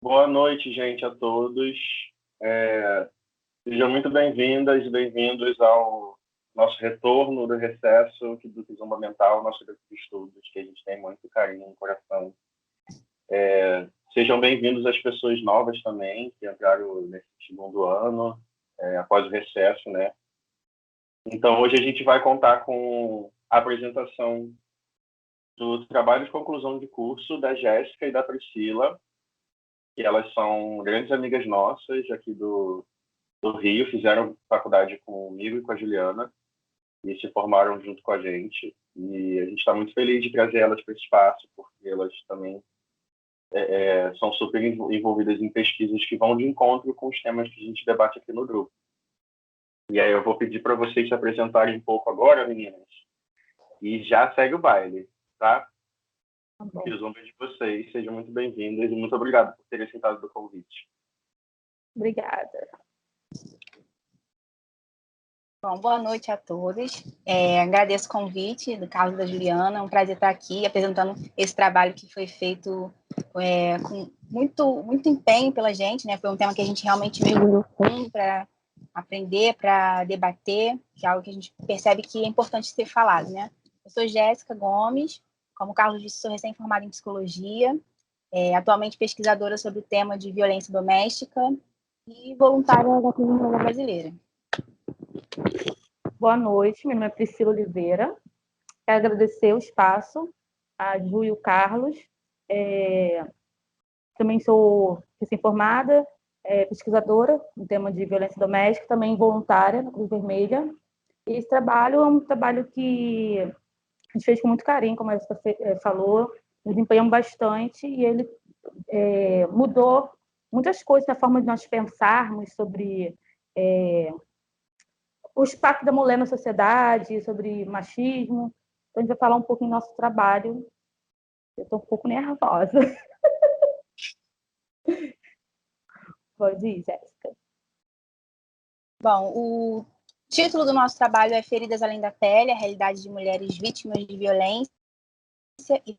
Boa noite, gente, a todos. Sejam muito bem-vindas e bem-vindos ao nosso retorno do recesso do Kizomba Mental, nosso grupo de estudos, que a gente tem muito carinho no coração. Sejam bem-vindos as pessoas novas também, que entraram nesse segundo ano, após o recesso, né? Então, hoje a gente vai contar com a apresentação do trabalho de conclusão de curso da Jéssica e da Priscila, que elas são grandes amigas nossas aqui do Rio, fizeram faculdade comigo e com a Juliana e se formaram junto com a gente. E a gente está muito feliz de trazer elas para esse espaço, porque elas também são super envolvidas em pesquisas que vão de encontro com os temas que a gente debate aqui no grupo. E aí eu vou pedir para vocês se apresentarem um pouco agora, meninas, e já segue o baile, tá? Que os homens de vocês sejam muito bem-vindos e muito obrigado por terem aceitado o convite. Obrigada. Bom, boa noite a todos. Agradeço o convite do Carlos e da Juliana. É um prazer estar aqui apresentando esse trabalho que foi feito com muito empenho pela gente, né? Foi um tema que a gente realmente mergulhou fundo para aprender, para debater, que é algo que a gente percebe que é importante ser falado, né? Eu sou Jéssica Gomes, como o Carlos disse, sou recém-formada em psicologia, atualmente pesquisadora sobre o tema de violência doméstica e voluntária da Cruz Vermelha Brasileira. Boa noite, meu nome é Priscila Oliveira. Quero agradecer o espaço, a Ju e o Carlos. Também sou recém-formada, pesquisadora no tema de violência doméstica, também voluntária na Cruz Vermelha. E esse trabalho é um trabalho que a gente fez com muito carinho, como a Jéssica falou, nos empenhamos bastante e ele mudou muitas coisas na forma de nós pensarmos sobre o impacto da mulher na sociedade, sobre machismo. Então, a gente vai falar um pouco do nosso trabalho. Eu estou um pouco nervosa. Pode ir, Jéssica. Bom, o título do nosso trabalho é Feridas Além da Pele, a realidade de mulheres vítimas de violência e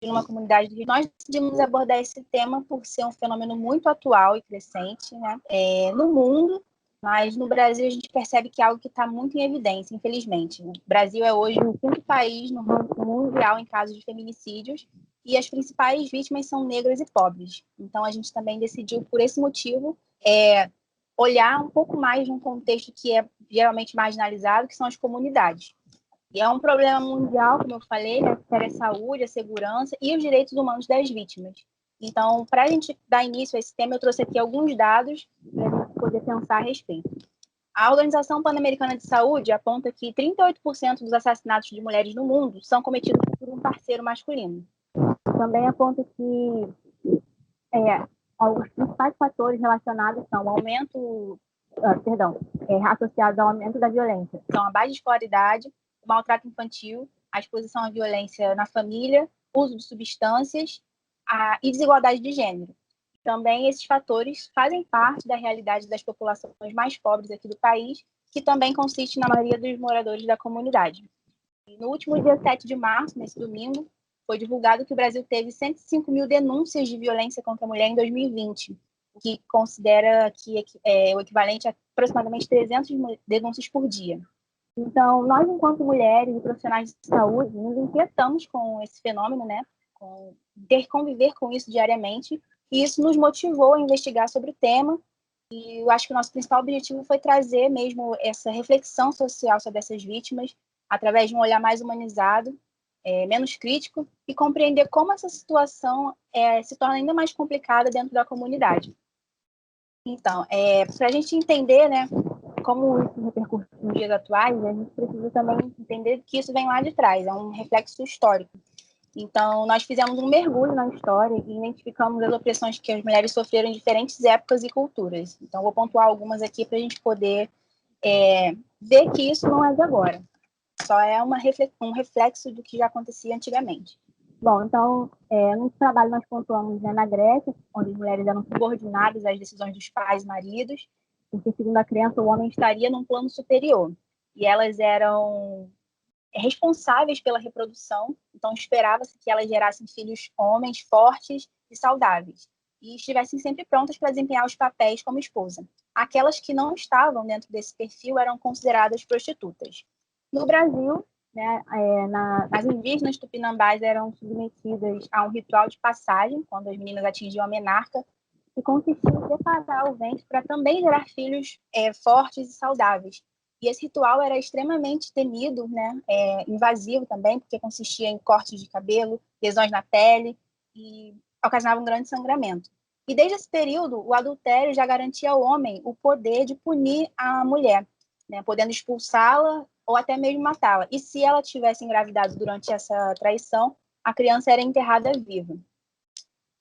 numa comunidade do Rio. Nós decidimos abordar esse tema por ser um fenômeno muito atual e crescente, né? No mundo, mas no Brasil a gente percebe que é algo que está muito em evidência, infelizmente. O Brasil é hoje o quinto país no ranking mundial em casos de feminicídios e as principais vítimas são negras e pobres. Então a gente também decidiu, por esse motivo, olhar um pouco mais num contexto que é geralmente marginalizado, que são as comunidades. E é um problema mundial, como eu falei, né, que é a saúde, a segurança e os direitos humanos das vítimas. Então, para a gente dar início a esse tema, eu trouxe aqui alguns dados para a gente poder pensar a respeito. A Organização Pan-Americana de Saúde aponta que 38% dos assassinatos de mulheres no mundo são cometidos por um parceiro masculino. Também aponta que os principais fatores relacionados são o aumento, associados ao aumento da violência. São a baixa escolaridade, o maltrato infantil, a exposição à violência na família, uso de substâncias e desigualdade de gênero. Também esses fatores fazem parte da realidade das populações mais pobres aqui do país, que também consiste na maioria dos moradores da comunidade. E no último dia 7 de março, nesse domingo, foi divulgado que o Brasil teve 105 mil denúncias de violência contra a mulher em 2020, o que considera que é o equivalente a aproximadamente 300 denúncias por dia. Então, nós, enquanto mulheres e profissionais de saúde, nos inquietamos com esse fenômeno, né? Com ter que conviver com isso diariamente, e isso nos motivou a investigar sobre o tema, e eu acho que o nosso principal objetivo foi trazer mesmo essa reflexão social sobre essas vítimas, através de um olhar mais humanizado, menos crítico, e compreender como essa situação se torna ainda mais complicada dentro da comunidade. Então, para a gente entender, né, como isso repercute nos dias atuais, a gente precisa também entender que isso vem lá de trás, é um reflexo histórico. Então, nós fizemos um mergulho na história e identificamos as opressões que as mulheres sofreram em diferentes épocas e culturas. Então, vou pontuar algumas aqui para a gente poder ver que isso não é de agora, só é um reflexo do que já acontecia antigamente. Bom, então, no trabalho nós pontuamos, né, na Grécia, onde as mulheres eram subordinadas às decisões dos pais e maridos, porque, segundo a crença, o homem estaria num plano superior. E elas eram responsáveis pela reprodução, então esperava-se que elas gerassem filhos homens fortes e saudáveis. e estivessem sempre prontas para desempenhar os papéis como esposa. Aquelas que não estavam dentro desse perfil eram consideradas prostitutas. No Brasil, né, as indígenas tupinambás eram submetidas a um ritual de passagem, quando as meninas atingiam a menarca, que consistia em preparar o ventre para também gerar filhos fortes e saudáveis. E esse ritual era extremamente temido, né, invasivo também, porque consistia em cortes de cabelo, lesões na pele e ocasionava um grande sangramento. E desde esse período, o adultério já garantia ao homem o poder de punir a mulher, né, podendo expulsá-la ou até mesmo matá-la. E se ela tivesse engravidado durante essa traição, a criança era enterrada viva.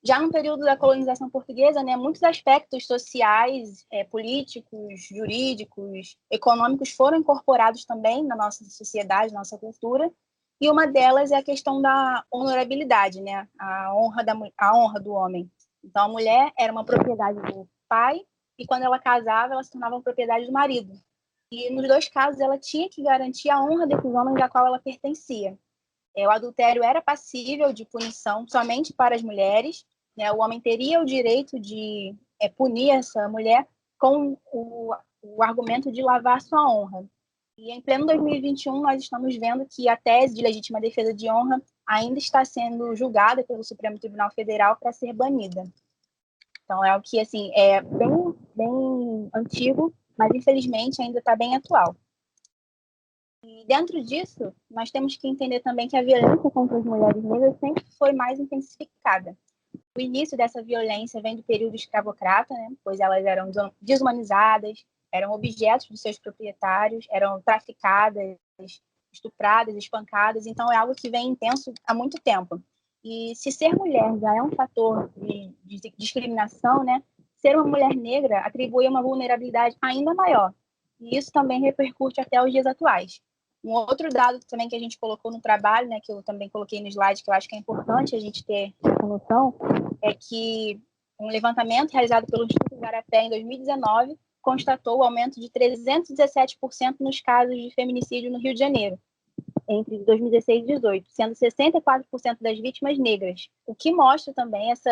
Já no período da colonização portuguesa, né, muitos aspectos sociais, políticos, jurídicos, econômicos foram incorporados também na nossa sociedade, na nossa cultura, e uma delas é a questão da honorabilidade, né, a honra do homem. Então, a mulher era uma propriedade do pai, e quando ela casava, ela se tornava uma propriedade do marido. E nos dois casos, ela tinha que garantir a honra desses homens a qual ela pertencia. O adultério era passível de punição somente para as mulheres, né? O homem teria o direito de punir essa mulher com o argumento de lavar sua honra. E em pleno 2021, nós estamos vendo que a tese de legítima defesa de honra ainda está sendo julgada pelo Supremo Tribunal Federal para ser banida. Então, é algo que assim, é bem, bem antigo, mas infelizmente ainda está bem atual. E dentro disso, nós temos que entender também que a violência contra as mulheres negras sempre foi mais intensificada. O início dessa violência vem do período escravocrata, né, pois elas eram desumanizadas, eram objetos dos seus proprietários, eram traficadas, estupradas, espancadas, então é algo que vem intenso há muito tempo. E se ser mulher já é um fator de discriminação, né, ser uma mulher negra atribui uma vulnerabilidade ainda maior. E isso também repercute até os dias atuais. Um outro dado também que a gente colocou no trabalho, né, que eu também coloquei no slide, que eu acho que é importante a gente ter essa noção, é que um levantamento realizado pelo Instituto Igarapé em 2019 constatou o aumento de 317% nos casos de feminicídio no Rio de Janeiro, entre 2016 e 2018, sendo 64% das vítimas negras, o que mostra também essa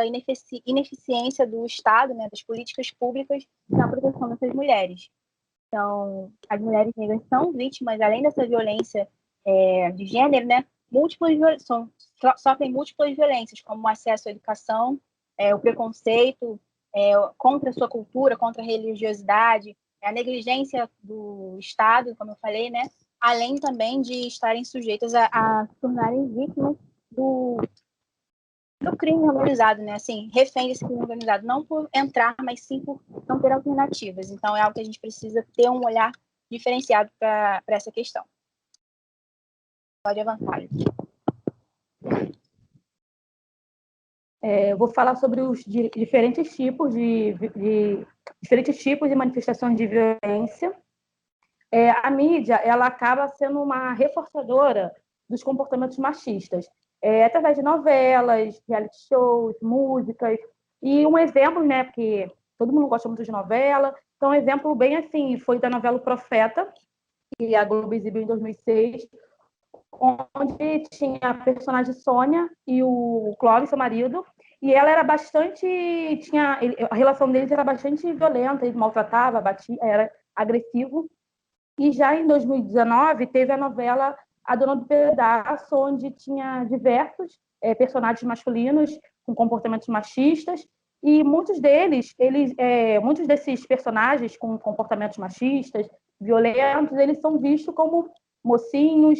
ineficiência do Estado, né, das políticas públicas na proteção dessas mulheres. Então, as mulheres negras são vítimas, além dessa violência de gênero, né, sofrem múltiplas violências, como o acesso à educação, o preconceito contra a sua cultura, contra a religiosidade, a negligência do Estado, como eu falei, né, além também de estarem sujeitas a se tornarem vítimas do crime organizado, né? Assim, refém desse crime organizado, não por entrar, mas sim por não ter alternativas. Então, é algo que a gente precisa ter um olhar diferenciado para essa questão. Pode avançar. Eu vou falar sobre os diferentes tipos de manifestações de violência. A mídia, ela acaba sendo uma reforçadora dos comportamentos machistas, através de novelas, reality shows, músicas. E um exemplo, né, porque todo mundo gosta muito de novela, então um exemplo bem assim foi da novela O Profeta, que a Globo exibiu em 2006, onde tinha a personagem Sônia e o Clóvis, seu marido, e ela era bastante, a relação deles era bastante violenta, ele maltratava, batia, era agressivo. E já em 2019 teve a novela A Dona do Pedaço, onde tinha diversos personagens masculinos com comportamentos machistas, e muitos desses personagens com comportamentos machistas, violentos, eles são vistos como mocinhos.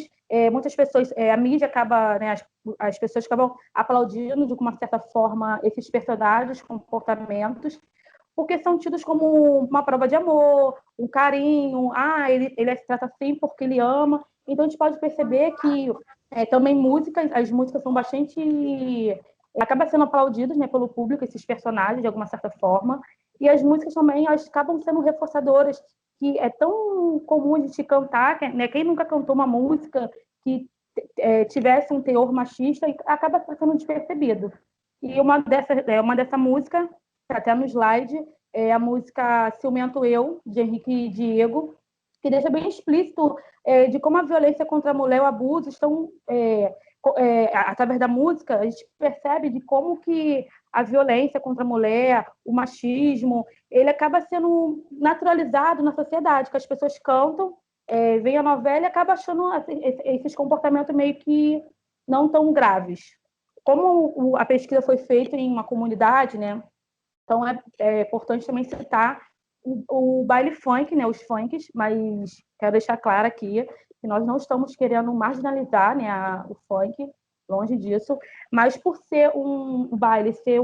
Muitas pessoas, a mídia acaba, né, as pessoas acabam aplaudindo de uma certa forma esses personagens, comportamentos, porque são tidos como uma prova de amor, um carinho, ele se trata assim porque ele ama. Então, a gente pode perceber que também as músicas são bastante... acaba sendo aplaudidas, né, pelo público, esses personagens, de alguma certa forma, e as músicas também elas acabam sendo reforçadoras, que é tão comum a gente cantar, né, quem nunca cantou uma música que tivesse um teor machista e acaba passando despercebido. E uma dessa música, até no slide, é a música Ciumento Eu, de Henrique e Diego, que deixa bem explícito de como a violência contra a mulher e o abuso estão através da música, a gente percebe de como que a violência contra a mulher, o machismo, ele acaba sendo naturalizado na sociedade, que as pessoas cantam, veem a novela e acabam achando esses comportamentos meio que não tão graves. Como a pesquisa foi feita em uma comunidade, né? Então é importante também citar o baile funk, né? Os funks, mas quero deixar claro aqui que nós não estamos querendo marginalizar, né, o funk, longe disso, mas por ser um baile, ser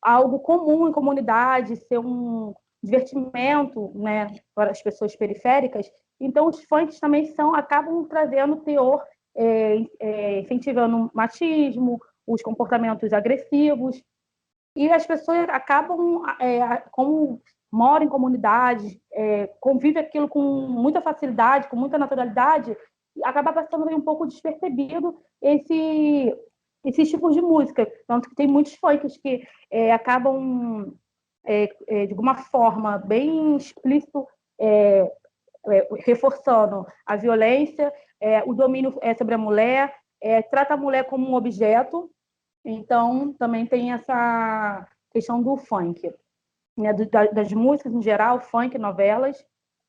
algo comum em comunidade, ser um divertimento, né, para as pessoas periféricas, então os funks também acabam trazendo teor, incentivando o machismo, os comportamentos agressivos, e as pessoas acabam, como moram em comunidades, convivem aquilo com muita facilidade, com muita naturalidade, acaba passando um pouco despercebido esses tipos de música. Tanto que tem muitos funks que acabam, de alguma forma, bem explícito, reforçando a violência, o domínio sobre a mulher, trata a mulher como um objeto. Então, também tem essa questão do funk, né, das músicas em geral, funk, novelas,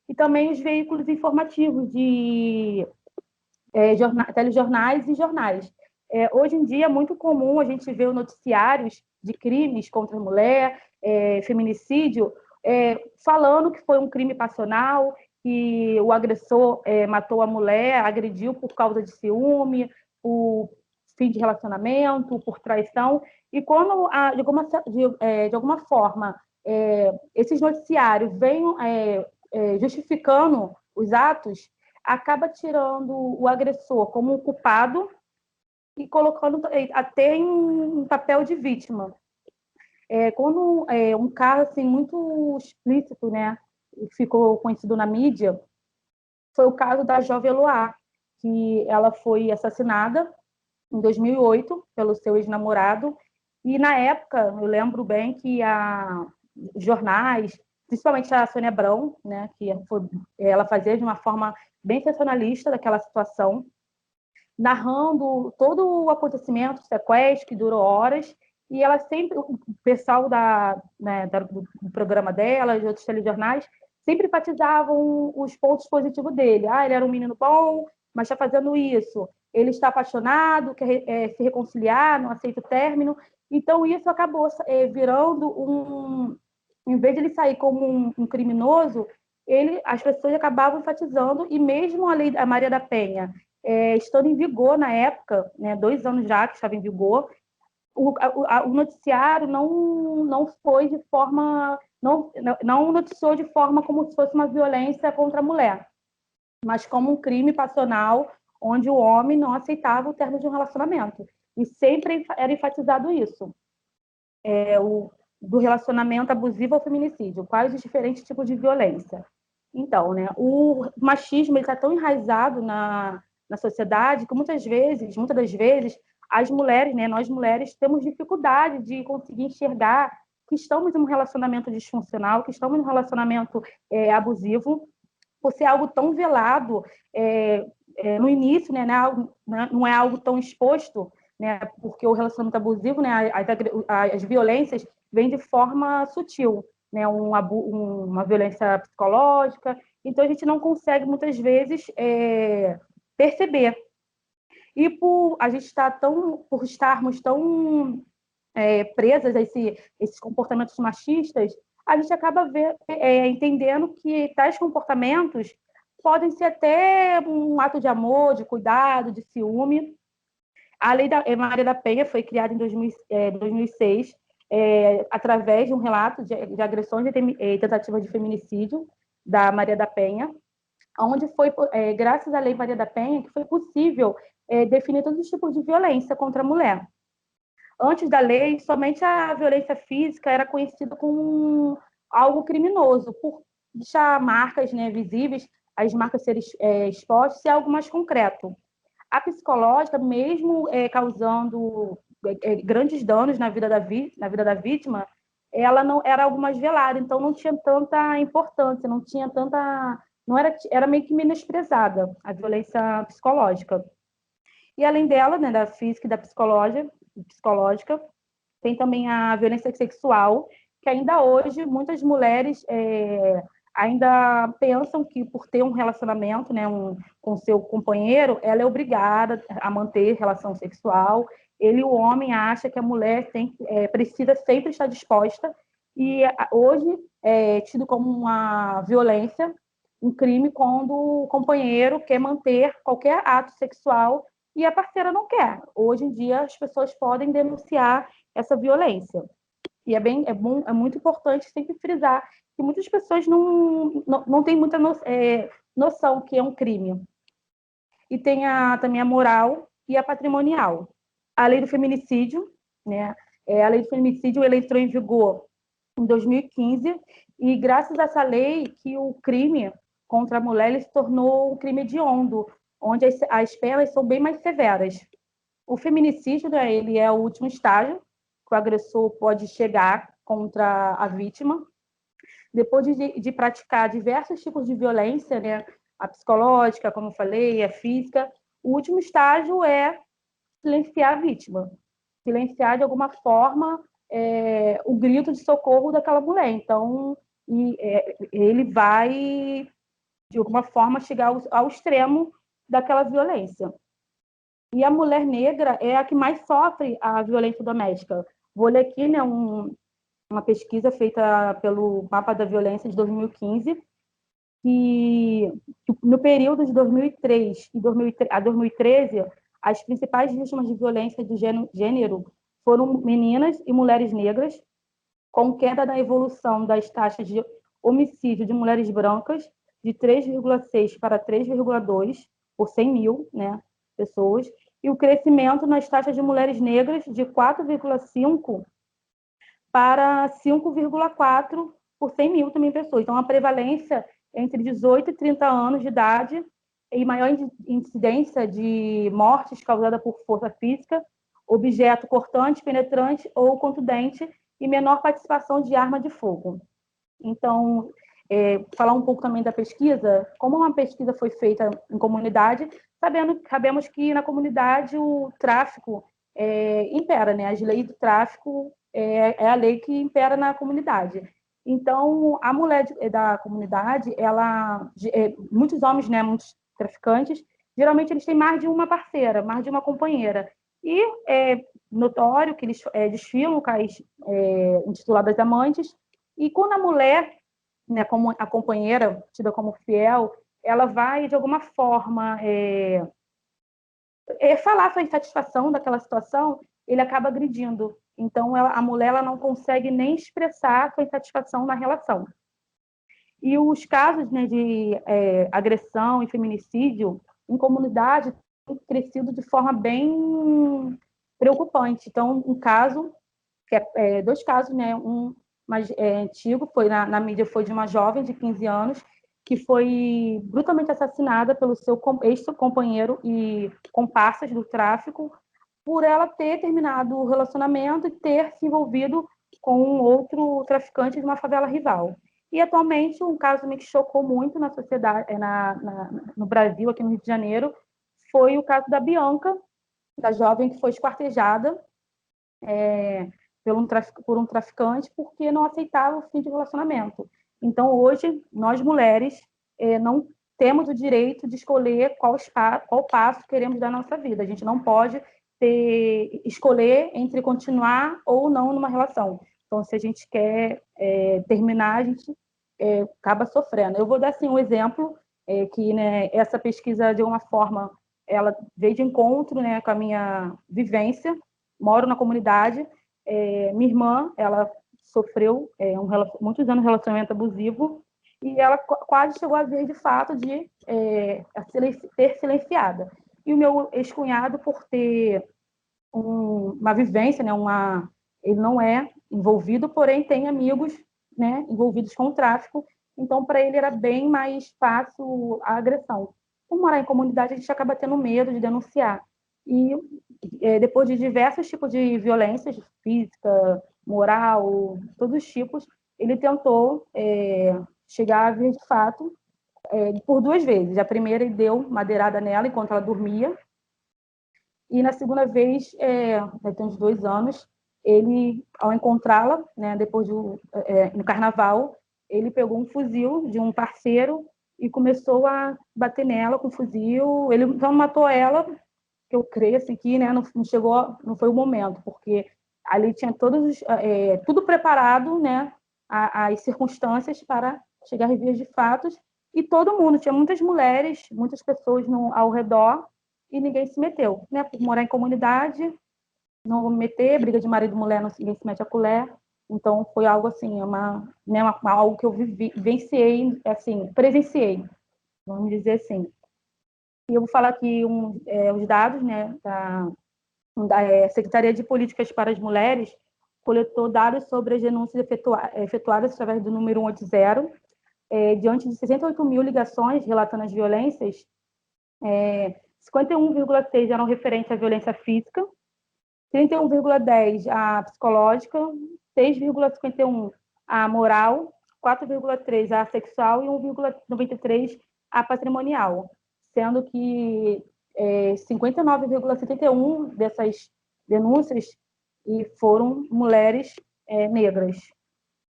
e também os veículos informativos de telejornais e jornais. Hoje em dia é muito comum a gente ver noticiários de crimes contra a mulher, feminicídio, falando que foi um crime passional, que o agressor matou a mulher, agrediu por causa de ciúme, por fim de relacionamento, por traição. E quando, de alguma forma, esses noticiários vêm justificando os atos, acaba tirando o agressor como um culpado e colocando até em um papel de vítima. Quando um caso assim, muito explícito, né, ficou conhecido na mídia, foi o caso da jovem Eloá, que ela foi assassinada em 2008 pelo seu ex-namorado, e na época, eu lembro bem que jornais, principalmente a Sônia Abrão, né, que ela fazia de uma forma bem sensacionalista daquela situação, narrando todo o acontecimento, o sequestro, que durou horas, e ela sempre, o pessoal do programa dela, de outros telejornais, sempre enfatizavam os pontos positivos dele. Ele era um menino bom, mas está fazendo isso. Ele está apaixonado, quer se reconciliar, não aceita o término. Então, isso acabou virando em vez de ele sair como um criminoso, as pessoas acabavam enfatizando, e mesmo a lei da Maria da Penha, estando em vigor na época, né, 2 anos já que estava em vigor, o noticiário não foi de forma, não noticiou de forma como se fosse uma violência contra a mulher, mas como um crime passional, onde o homem não aceitava o término de um relacionamento. E sempre era enfatizado isso. Do relacionamento abusivo ao feminicídio, quais os diferentes tipos de violência. Então, né, o machismo está tão enraizado na sociedade que muitas das vezes, as mulheres, né, nós mulheres, temos dificuldade de conseguir enxergar que estamos em um relacionamento disfuncional, que estamos em um relacionamento abusivo, por ser algo tão velado no início, né, não é algo tão exposto, né, porque o relacionamento abusivo, né, as violências vêm de forma sutil, né, uma violência psicológica, então a gente não consegue muitas vezes perceber. E por estarmos tão presas a esses comportamentos machistas, a gente acaba entendendo que tais comportamentos podem ser até um ato de amor, de cuidado, de ciúme. A Lei da Maria da Penha foi criada em 2006, através de um relato de agressões e tentativa de feminicídio da Maria da Penha, onde foi, graças à Lei Maria da Penha, que foi possível definir todos os tipos de violência contra a mulher. Antes da lei, somente a violência física era conhecida como algo criminoso, por deixar marcas, né, visíveis, as marcas serem expostas, ser algo mais concreto. A psicológica, mesmo causando grandes danos na vida da vítima, ela não era algo mais velado, então não tinha tanta importância, era meio que menosprezada a violência psicológica. E além dela, né, da física e da psicológica, tem também a violência sexual, que ainda hoje muitas mulheres ainda pensam que por ter um relacionamento, né, com seu companheiro, ela é obrigada a manter relação sexual. O homem, acha que a mulher precisa sempre estar disposta, e hoje é tido como uma violência, um crime, quando o companheiro quer manter qualquer ato sexual e a parceira não quer. Hoje em dia, as pessoas podem denunciar essa violência. E é muito importante sempre frisar que muitas pessoas não têm muita noção que é um crime. E tem também a moral e a patrimonial. A lei do feminicídio, né? A lei do feminicídio, ela entrou em vigor em 2015, e graças a essa lei que o crime contra a mulher ele se tornou um crime hediondo, onde as penas são bem mais severas. O feminicídio, né, ele é o último estágio que o agressor pode chegar contra a vítima, depois de praticar diversos tipos de violência, né, a psicológica, como eu falei, a física. O último estágio é silenciar a vítima, silenciar de alguma forma o grito de socorro daquela mulher. Então, ele vai, de alguma forma, chegar ao extremo daquela violência. E a mulher negra é a que mais sofre a violência doméstica. Vou ler aqui, né, uma pesquisa feita pelo Mapa da Violência de 2015, que no período de 2003 a 2013, as principais vítimas de violência de gênero foram meninas e mulheres negras, com queda na evolução das taxas de homicídio de mulheres brancas de 3,6 para 3,2 por 100 mil, né, pessoas, e o crescimento nas taxas de mulheres negras de 4,5 para 5,4 por 100 mil também pessoas. Então, a prevalência entre 18 e 30 anos de idade e maior incidência de mortes causada por força física, objeto cortante, penetrante ou contundente, e menor participação de arma de fogo. Então, falar um pouco também da pesquisa, como uma pesquisa foi feita em comunidade, sabemos que na comunidade o tráfico impera, né? As leis do tráfico é a lei que impera na comunidade. Então, a mulher da comunidade, muitos homens, né, muitos traficantes, geralmente eles têm mais de uma parceira, mais de uma companheira. E é notório que eles desfilam com as intituladas amantes, e quando a mulher, né, como a companheira, tida como fiel, ela vai, de alguma forma, falar sua insatisfação daquela situação, ele acaba agredindo. Então, a mulher ela não consegue nem expressar sua insatisfação na relação. E os casos, né, de agressão e feminicídio em comunidade têm crescido de forma bem preocupante. Então, dois casos, né, um mais antigo, foi na mídia, foi de uma jovem de 15 anos, que foi brutalmente assassinada pelo seu ex-companheiro e comparsas do tráfico, por ela ter terminado o relacionamento e ter se envolvido com um outro traficante de uma favela rival. E, atualmente, um caso que chocou muito na sociedade, no Brasil, aqui no Rio de Janeiro, foi o caso da Bianca, da jovem que foi esquartejada por um traficante porque não aceitava o fim de relacionamento. Então, hoje, nós mulheres não temos o direito de escolher qual passo queremos dar na nossa vida. A gente não pode escolher entre continuar ou não numa relação. Então, se a gente quer terminar, a gente acaba sofrendo. Eu vou dar assim, um exemplo que, né, essa pesquisa, de uma forma, ela veio de encontro, né, com a minha vivência. Moro na comunidade. Minha irmã, ela sofreu muitos anos de relacionamento abusivo, e ela quase chegou a ver, de fato, de ter silenciada. E o meu ex-cunhado, por ter uma vivência, né, ele não é envolvido, porém tem amigos, né, envolvidos com o tráfico, então para ele era bem mais fácil a agressão. Por morar em comunidade, a gente acaba tendo medo de denunciar. E depois de diversos tipos de violências física, moral, todos os tipos, ele tentou chegar a vir, de fato, por duas vezes. A primeira, ele deu madeirada nela enquanto ela dormia, E na segunda vez, tem uns 2 anos, ele, ao encontrá-la, né, depois no carnaval, ele pegou um fuzil de um parceiro e começou a bater nela com o fuzil. Ele então matou ela, que eu creio assim, que, né, não chegou, não foi o momento, porque ali tinha tudo preparado, né, as circunstâncias para chegar às vias de fatos, e todo mundo, tinha muitas mulheres, muitas pessoas ao redor, e ninguém se meteu, né, por morar em comunidade, não vou me meter, briga de marido e mulher, ninguém se mete a colher. Então foi algo assim, algo que eu vivenciei, assim, presenciei, vamos dizer assim. E eu vou falar aqui os dados, né, da Secretaria de Políticas para as Mulheres, coletou dados sobre as denúncias efetuadas através do número 180, diante de 68 mil ligações relatando as violências, 51,6 eram referentes à violência física, 31,10 à psicológica, 6,51 à moral, 4,3 à sexual e 1,93 à patrimonial, sendo que 59,71 dessas denúncias foram mulheres negras.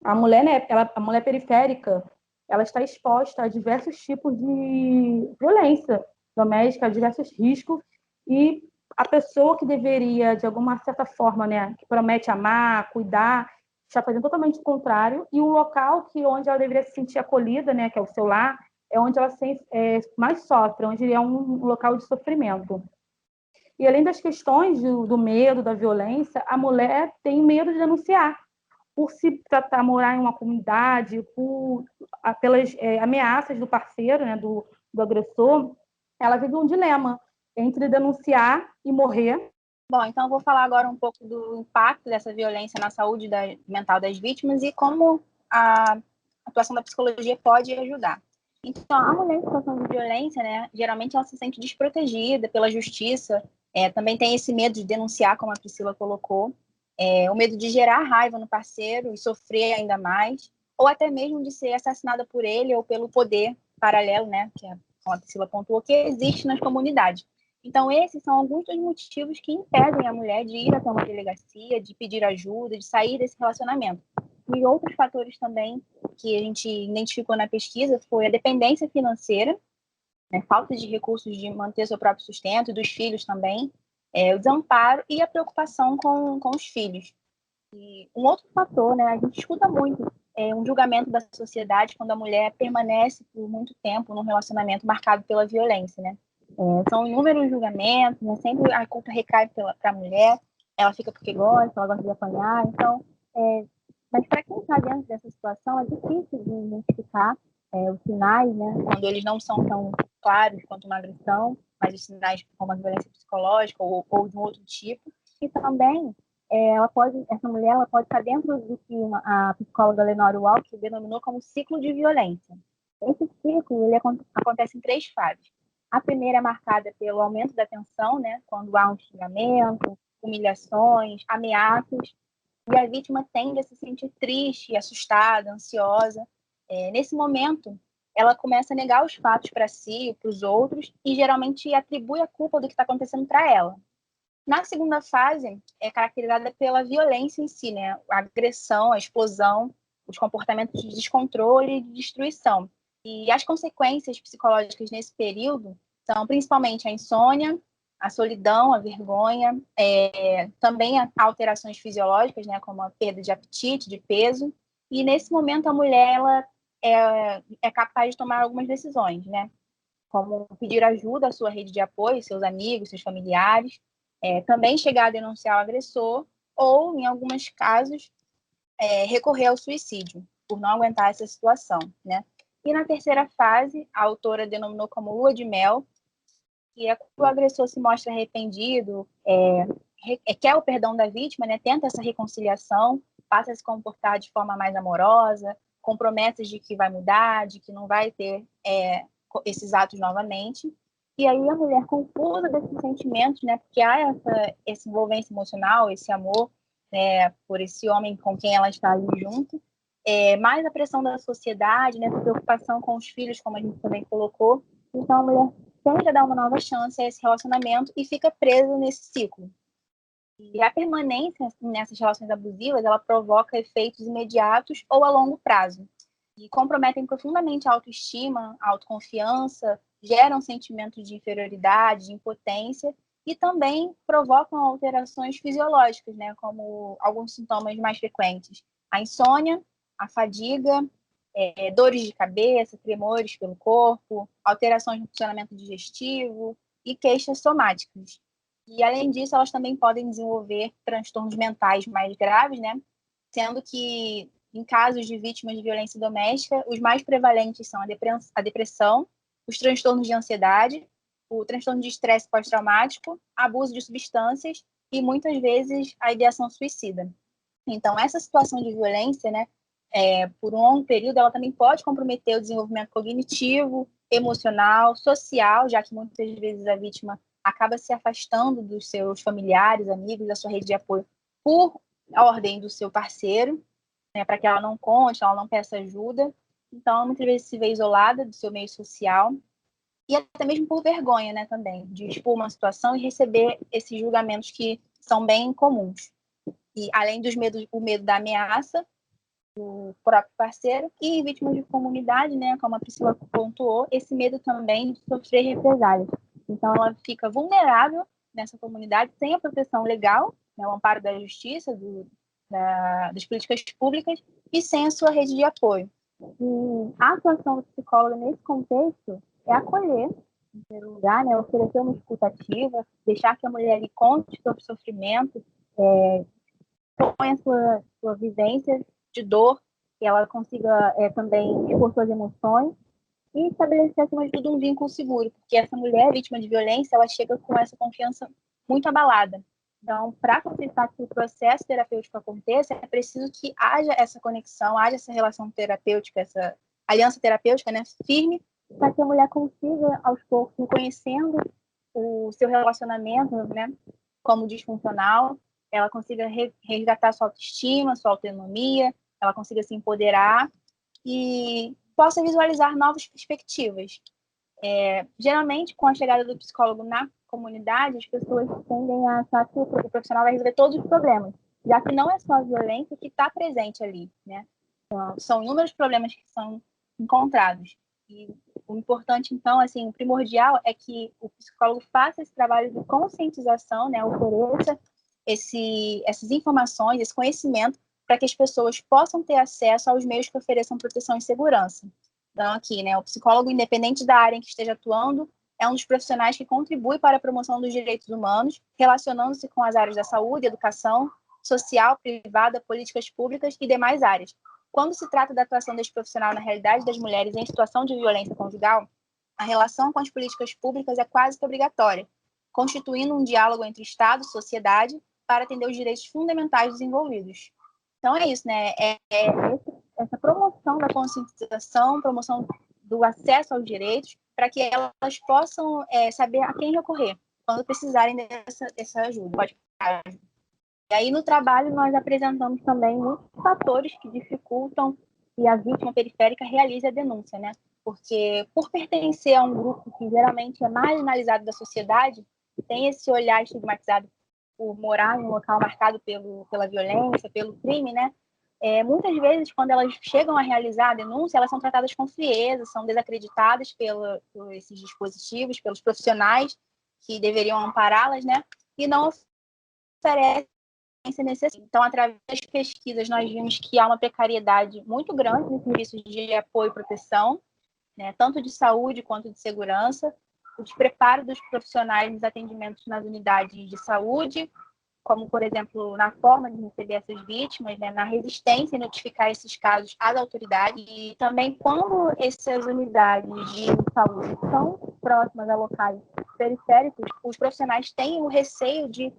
A mulher, né, a mulher periférica, ela está exposta a diversos tipos de violência doméstica, a diversos riscos, e a pessoa que deveria, de alguma certa forma, né, que promete amar, cuidar, está fazendo totalmente o contrário, e o local onde ela deveria se sentir acolhida, né, que é o seu lar, é onde ela mais sofre, onde é um local de sofrimento. E além das questões do medo, da violência, a mulher tem medo de denunciar, por se tratar, morar em uma comunidade, pelas ameaças do parceiro, né, do agressor, ela vive um dilema entre denunciar e morrer. Bom, então eu vou falar agora um pouco do impacto dessa violência na saúde mental das vítimas e como a atuação da psicologia pode ajudar. Então, a mulher em situação de violência, né, geralmente ela se sente desprotegida pela justiça, também tem esse medo de denunciar, como a Priscila colocou, o medo de gerar raiva no parceiro e sofrer ainda mais, ou até mesmo de ser assassinada por ele ou pelo poder paralelo, né, que como a Priscila pontuou, que existe nas comunidades. Então, esses são alguns dos motivos que impedem a mulher de ir até uma delegacia, de pedir ajuda, de sair desse relacionamento. E outros fatores também que a gente identificou na pesquisa foi a dependência financeira, né, falta de recursos de manter seu próprio sustento, dos filhos também, o desamparo e a preocupação com os filhos. E um outro fator, né, a gente escuta muito, um julgamento da sociedade quando a mulher permanece por muito tempo num relacionamento marcado pela violência, né? São inúmeros julgamentos, né? Sempre a culpa recai para a mulher, ela fica porque gosta, ela gosta de apanhar, então... mas para quem está dentro dessa situação, é difícil de identificar os sinais, né? Quando eles não são tão claros quanto uma agressão, mas os sinais como a violência psicológica ou de um outro tipo. E também, essa mulher ela pode estar dentro do que a psicóloga Lenore Walker denominou como ciclo de violência. Esse ciclo ele acontece em 3 fases. A primeira é marcada pelo aumento da tensão, né? Quando há um xingamento, humilhações, ameaças, e a vítima tende a se sentir triste, assustada, ansiosa. Nesse momento, ela começa a negar os fatos para si, para os outros, e geralmente atribui a culpa do que está acontecendo para ela. Na segunda fase, é caracterizada pela violência em si, né? A agressão, a explosão, os comportamentos de descontrole e de destruição. E as consequências psicológicas nesse período são principalmente a insônia, a solidão, a vergonha, também alterações fisiológicas, né, como a perda de apetite, de peso. E nesse momento a mulher ela é capaz de tomar algumas decisões, né, como pedir ajuda à sua rede de apoio, seus amigos, seus familiares, também chegar a denunciar o agressor ou, em alguns casos, recorrer ao suicídio por não aguentar essa situação, né? E na terceira fase, a autora denominou como lua de mel, que é quando o agressor se mostra arrependido, quer o perdão da vítima, né, tenta essa reconciliação, passa a se comportar de forma mais amorosa, com promessas de que vai mudar, de que não vai ter esses atos novamente. E aí a mulher, confusa desses sentimentos, né, porque há essa envolvência emocional, esse amor, né, por esse homem com quem ela está ali junto, mais a pressão da sociedade, né, a preocupação com os filhos, como a gente também colocou. Então a mulher tende a dar uma nova chance a esse relacionamento e fica presa nesse ciclo. E a permanência nessas relações abusivas, ela provoca efeitos imediatos ou a longo prazo. E comprometem profundamente a autoestima, a autoconfiança, geram sentimentos de inferioridade, de impotência e também provocam alterações fisiológicas, né, como alguns sintomas mais frequentes. A insônia, a fadiga, dores de cabeça, tremores pelo corpo, alterações no funcionamento digestivo e queixas somáticas. E, além disso, elas também podem desenvolver transtornos mentais mais graves, né, sendo que, em casos de vítimas de violência doméstica, os mais prevalentes são a depressão, os transtornos de ansiedade, o transtorno de estresse pós-traumático, abuso de substâncias e, muitas vezes, a ideação suicida. Então, essa situação de violência, né, por um longo período, ela também pode comprometer o desenvolvimento cognitivo, emocional, social, já que muitas vezes a vítima acaba se afastando dos seus familiares, amigos, da sua rede de apoio por ordem do seu parceiro, né, para que ela não conte, ela não peça ajuda. Então, muitas vezes se vê isolada do seu meio social e até mesmo por vergonha, né, também, de expor uma situação e receber esses julgamentos que são bem comuns. E além dos medos, o medo da ameaça do próprio parceiro e em vítimas de comunidade, né, como a Priscila pontuou, esse medo também de sofrer represálias. Então, ela fica vulnerável nessa comunidade sem a proteção legal, né, o amparo da justiça, das políticas públicas e sem a sua rede de apoio. E a atuação do psicólogo nesse contexto é acolher, em primeiro lugar, né, oferecer uma escuta ativa, deixar que a mulher lhe conte sobre o sofrimento, põe a sua vivência de dor, que ela consiga também expor suas emoções e estabelecer, acima de tudo, um vínculo seguro, porque essa mulher vítima de violência, ela chega com essa confiança muito abalada. Então, para facilitar que o processo terapêutico aconteça, é preciso que haja essa conexão, haja essa relação terapêutica, essa aliança terapêutica, né, firme, para que a mulher consiga, aos poucos, reconhecendo o seu relacionamento, né, como disfuncional, ela consiga resgatar sua autoestima, sua autonomia, ela consiga se empoderar e possa visualizar novas perspectivas. Geralmente, com a chegada do psicólogo na comunidade, as pessoas tendem a achar que o profissional vai resolver todos os problemas, já que não é só a violência que está presente ali, né? Então, são inúmeros problemas que são encontrados. E o importante, então, assim, o primordial é que o psicólogo faça esse trabalho de conscientização, né? Ofereça essas informações, esse conhecimento, para que as pessoas possam ter acesso aos meios que ofereçam proteção e segurança. Então, aqui, né, o psicólogo, independente da área em que esteja atuando, é um dos profissionais que contribui para a promoção dos direitos humanos, relacionando-se com as áreas da saúde, educação, social, privada, políticas públicas e demais áreas. Quando se trata da atuação deste profissional na realidade das mulheres em situação de violência conjugal, a relação com as políticas públicas é quase que obrigatória, constituindo um diálogo entre Estado e sociedade para atender os direitos fundamentais dos envolvidos. Então é isso, né? Essa promoção da conscientização, promoção do acesso aos direitos, para que elas possam saber a quem recorrer quando precisarem dessa ajuda. Pode ficar. E aí, no trabalho, nós apresentamos também muitos fatores que dificultam que a vítima periférica realize a denúncia, né? Porque, por pertencer a um grupo que geralmente é marginalizado da sociedade, tem esse olhar estigmatizado por morar em um local marcado pela violência, pelo crime, né? Muitas vezes, quando elas chegam a realizar a denúncia, elas são tratadas com frieza, são desacreditadas por esses dispositivos, pelos profissionais que deveriam ampará-las, né? E não oferecem necessária. Então, através das pesquisas, nós vimos que há uma precariedade muito grande nos serviços de apoio e proteção, né, tanto de saúde quanto de segurança, o despreparo dos profissionais nos atendimentos nas unidades de saúde, como, por exemplo, na forma de receber essas vítimas, né, na resistência em notificar esses casos às autoridades, e também quando essas unidades de saúde são próximas a locais periféricos, os profissionais têm o receio de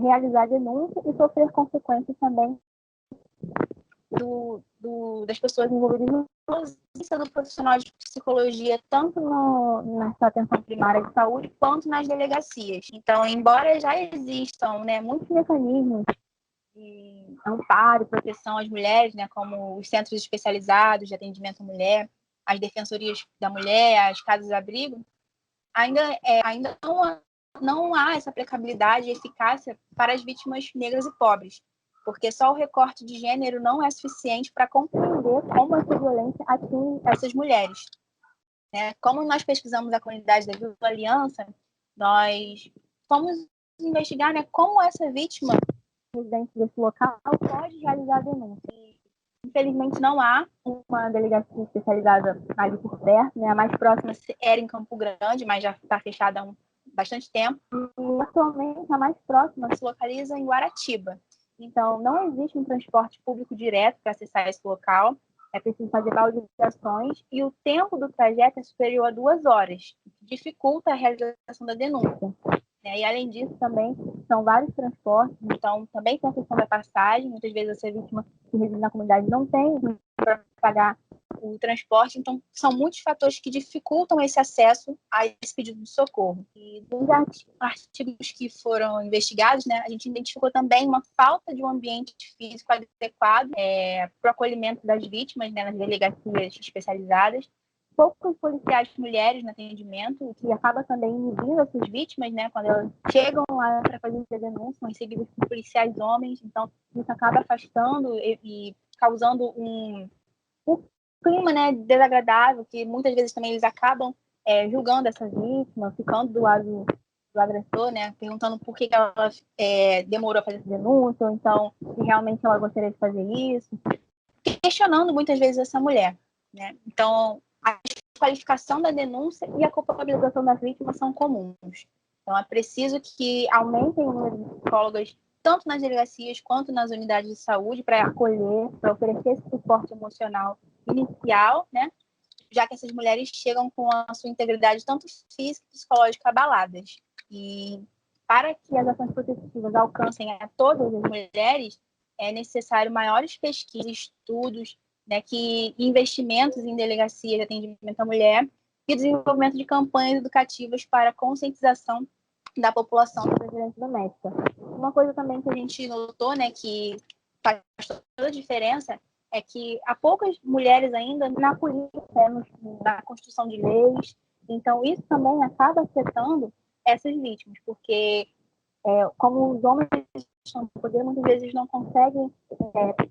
realizar denúncia e sofrer consequências também das pessoas envolvidas no ausência do profissional de psicologia, tanto na sua atenção primária de saúde, quanto nas delegacias. Então, embora já existam, né, muitos mecanismos de amparo e proteção às mulheres, né, como os centros especializados de atendimento à mulher, as defensorias da mulher, as casas-abrigo, ainda não há essa aplicabilidade e eficácia para as vítimas negras e pobres, porque só o recorte de gênero não é suficiente para compreender como essa violência atinge essas mulheres. Né? Como nós pesquisamos a comunidade da Vila Aliança, nós fomos investigar, né, como essa vítima residente desse local pode realizar a denúncia. E, infelizmente, não há uma delegacia especializada ali por perto, né? A mais próxima era em Campo Grande, mas já está fechada há bastante tempo. E, atualmente, a mais próxima se localiza em Guaratiba. Então, não existe um transporte público direto para acessar esse local. É preciso fazer baldeações e o tempo do trajeto é superior a 2 horas, o que dificulta a realização da denúncia. E, além disso, também são vários transportes, então também tem a questão da passagem. Muitas vezes essa vítima que reside na comunidade não tem para pagar o transporte, então são muitos fatores que dificultam esse acesso a esse pedido de socorro. E dos artigos que foram investigados, né, a gente identificou também uma falta de um ambiente físico adequado para o acolhimento das vítimas, né, nas delegacias especializadas, poucos policiais mulheres no atendimento, o que acaba também inibindo essas vítimas, né, quando elas chegam lá para fazer a denúncia, são recebidas por policiais homens, então isso acaba afastando e causando um clima, né, desagradável, que muitas vezes também eles acabam julgando essa vítima, ficando do lado do agressor, né, perguntando por que ela demorou a fazer essa denúncia, ou então se realmente ela gostaria de fazer isso, questionando muitas vezes essa mulher, né. Então, a desqualificação da denúncia e a culpabilização das vítimas são comuns. Então, é preciso que aumentem o número de psicólogas, tanto nas delegacias quanto nas unidades de saúde, para acolher, para oferecer esse suporte emocional inicial, né? Já que essas mulheres chegam com a sua integridade, tanto física e psicológica, abaladas. E para que as ações protetivas alcancem a todas as mulheres, é necessário maiores pesquisas, estudos, né, que investimentos em delegacia de atendimento à mulher e desenvolvimento de campanhas educativas para conscientização da população sobre a violência doméstica. Uma coisa também que a gente notou, né, que faz toda a diferença, é que há poucas mulheres ainda na política, na construção de leis. Então, isso também acaba afetando essas vítimas, porque como os homens estão no poder, muitas vezes não conseguem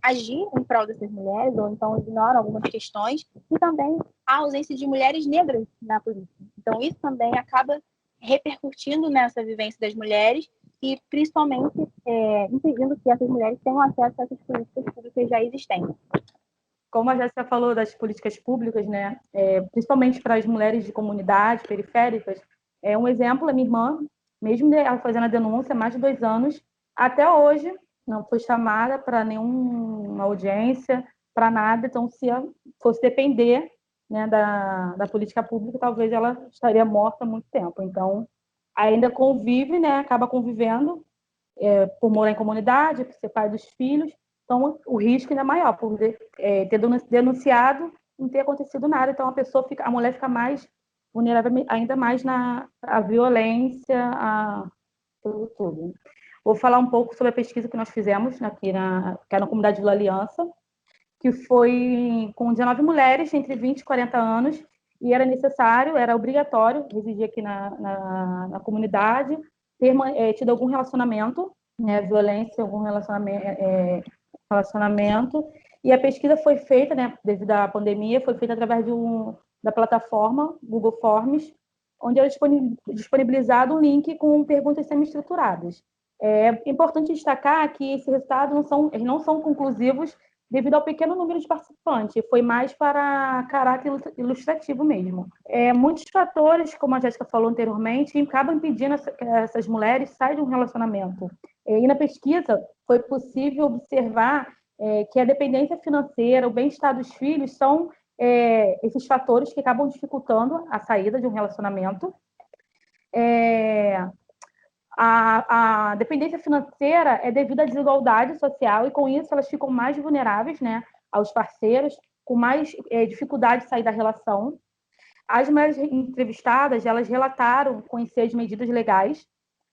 agir em prol dessas mulheres, ou então ignoram algumas questões, e também a ausência de mulheres negras na política. Então, isso também acaba repercutindo nessa vivência das mulheres e, principalmente, impedindo que essas mulheres tenham acesso a essas políticas públicas já existentes. Como a Jéssica falou das políticas públicas, né, principalmente para as mulheres de comunidades periféricas, um exemplo é minha irmã, mesmo ela fazendo a denúncia há mais de 2 anos, até hoje não foi chamada para nenhuma audiência, para nada. Então, se ela fosse depender, né, da política pública, talvez ela estaria morta há muito tempo. Então, ainda convive, né, acaba convivendo por morar em comunidade, por ser pai dos filhos. Então, o risco ainda é maior, por ter denunciado e não ter acontecido nada. Então, a mulher fica mais vulnerável ainda mais à violência, tudo. Vou falar um pouco sobre a pesquisa que nós fizemos aqui que é na comunidade Vila Aliança, que foi com 19 mulheres entre 20 e 40 anos, e era obrigatório residir aqui na comunidade, ter tido algum relacionamento, né, violência, algum relacionamento. E a pesquisa foi feita, né, devido à pandemia, foi feita através da plataforma Google Forms, onde era disponibilizado um link com perguntas semi-estruturadas. É importante destacar que esses resultados não são conclusivos devido ao pequeno número de participantes, foi mais para caráter ilustrativo mesmo. Muitos fatores, como a Jéssica falou anteriormente, acabam impedindo que essas mulheres saiam de um relacionamento. E na pesquisa foi possível observar que a dependência financeira, o bem-estar dos filhos são esses fatores que acabam dificultando a saída de um relacionamento. A dependência financeira é devido à desigualdade social e, com isso, elas ficam mais vulneráveis, né, aos parceiros, com mais dificuldade de sair da relação. As mulheres entrevistadas, elas relataram conhecer as medidas legais,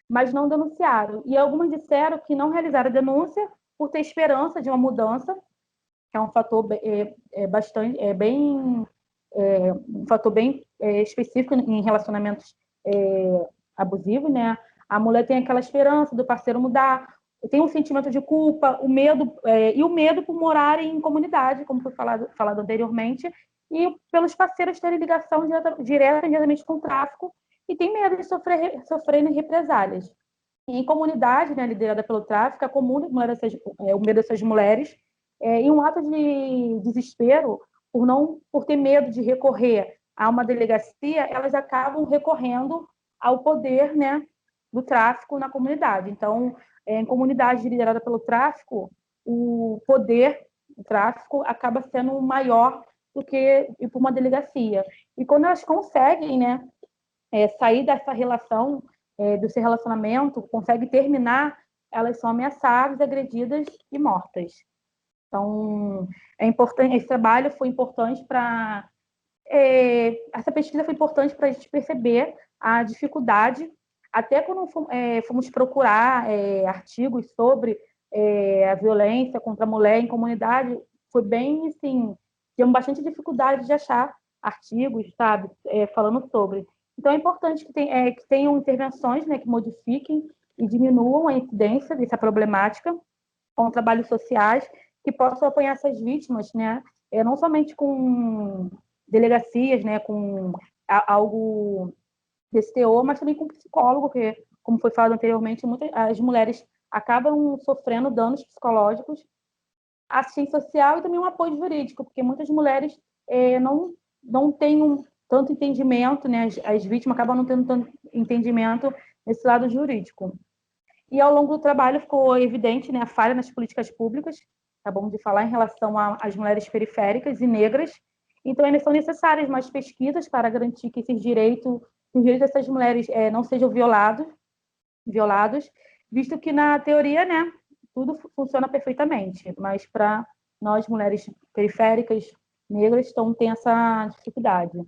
mas não denunciaram. E algumas disseram que não realizaram a denúncia por ter esperança de uma mudança, que é um fator um fator bem específico em relacionamentos abusivos, né? A mulher tem aquela esperança do parceiro mudar, tem um sentimento de culpa, o medo, e o medo por morar em comunidade, como foi falado anteriormente, e pelos parceiros terem ligação direta e diretamente com o tráfico, e tem medo de sofrerem represálias. E em comunidade, né, liderada pelo tráfico, é comum o medo dessas mulheres, em um ato de desespero, por ter medo de recorrer a uma delegacia, elas acabam recorrendo ao poder, né, do tráfico na comunidade. Então, em comunidade liderada pelo tráfico, o poder do tráfico acaba sendo maior do que ir para uma delegacia. E quando elas conseguem, né, sair dessa relação, desse relacionamento, conseguem terminar, elas são ameaçadas, agredidas e mortas. Então, é importante, esse trabalho foi importante para... essa pesquisa foi importante para a gente perceber a dificuldade, até quando fomos procurar artigos sobre a violência contra a mulher em comunidade, foi bem, assim, tivemos bastante dificuldade de achar artigos, sabe, falando sobre. Então, é importante que tenham intervenções, né, que modifiquem e diminuam a incidência dessa problemática com trabalhos sociais que possam apoiar essas vítimas, né, não somente com delegacias, né, com algo desse teor, mas também com psicólogo, porque, como foi falado anteriormente, as mulheres acabam sofrendo danos psicológicos, assistência social e também um apoio jurídico, porque muitas mulheres não têm tanto entendimento, né, as vítimas acabam não tendo tanto entendimento nesse lado jurídico. E ao longo do trabalho ficou evidente, né, a falha nas políticas públicas, acabamos de falar, em relação às mulheres periféricas e negras. Então, são necessárias mais pesquisas para garantir que os direitos dessas mulheres não sejam violados, visto que na teoria, né, tudo funciona perfeitamente, mas para nós, mulheres periféricas, negras, então tem essa dificuldade.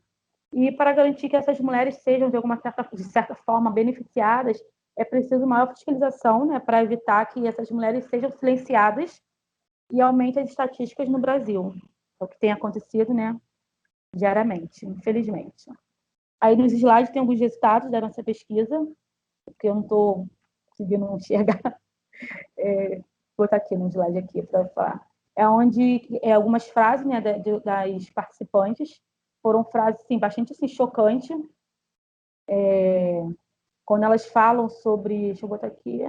E para garantir que essas mulheres sejam, de certa forma, beneficiadas, é preciso maior fiscalização, né, para evitar que essas mulheres sejam silenciadas e aumente as estatísticas no Brasil. É o que tem acontecido, né, diariamente, infelizmente. Aí nos slides tem alguns resultados da nossa pesquisa, porque eu não estou conseguindo enxergar. Vou botar aqui no slide aqui para falar. É onde algumas frases, né, das participantes foram frases assim, bastante assim, chocantes, quando elas falam sobre, deixa eu botar aqui,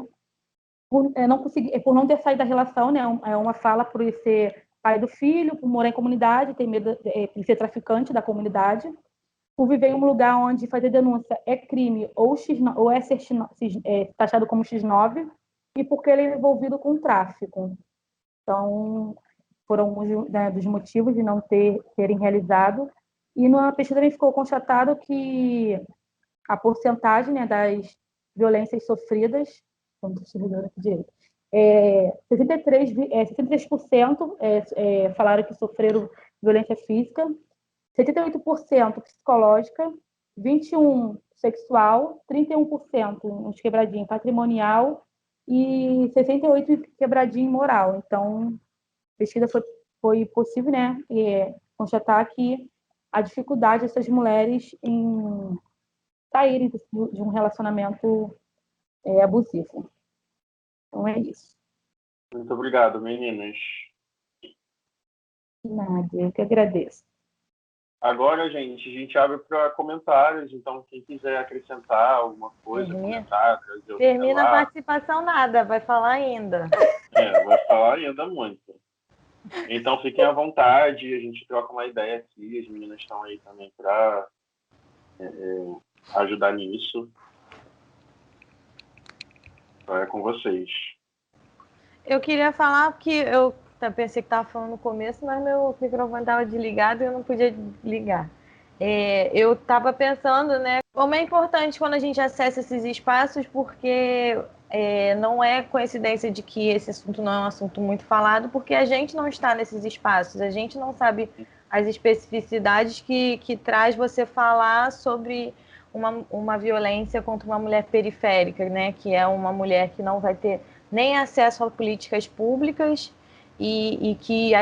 por não ter saído da relação, né, uma fala por ser pai do filho, por morar em comunidade, ter medo de ser traficante da comunidade, por viver em um lugar onde fazer denúncia é crime ou é ser taxado como X9, e porque ele é envolvido com tráfico. Então, foram alguns, né, dos motivos de não terem realizado. E na pesquisa também ficou constatado que a porcentagem, né, das violências sofridas, vamos dizer aqui direito, 63% falaram que sofreram violência física, 78% psicológica, 21% sexual, 31% uns quebradinho patrimonial e 68% quebradinho moral. Então, a pesquisa foi possível, né, constatar que a dificuldade dessas mulheres em saírem de um relacionamento abusivo. Então, é isso. Muito obrigado, meninas. Nada, eu que agradeço. Agora, gente, a gente abre para comentários, então quem quiser acrescentar alguma coisa, comentar, trazer termina a participação nada, vai falar ainda. Vai falar ainda muito. Então fiquem à vontade, a gente troca uma ideia aqui, as meninas estão aí também para ajudar nisso. Então é com vocês. Eu queria falar que eu pensei que estava falando no começo, mas meu microfone estava desligado e eu não podia ligar. Eu estava pensando, né, como é importante quando a gente acessa esses espaços, porque não é coincidência de que esse assunto não é um assunto muito falado, porque a gente não está nesses espaços, a gente não sabe as especificidades que traz você falar sobre uma violência contra uma mulher periférica, né, que é uma mulher que não vai ter nem acesso a políticas públicas e que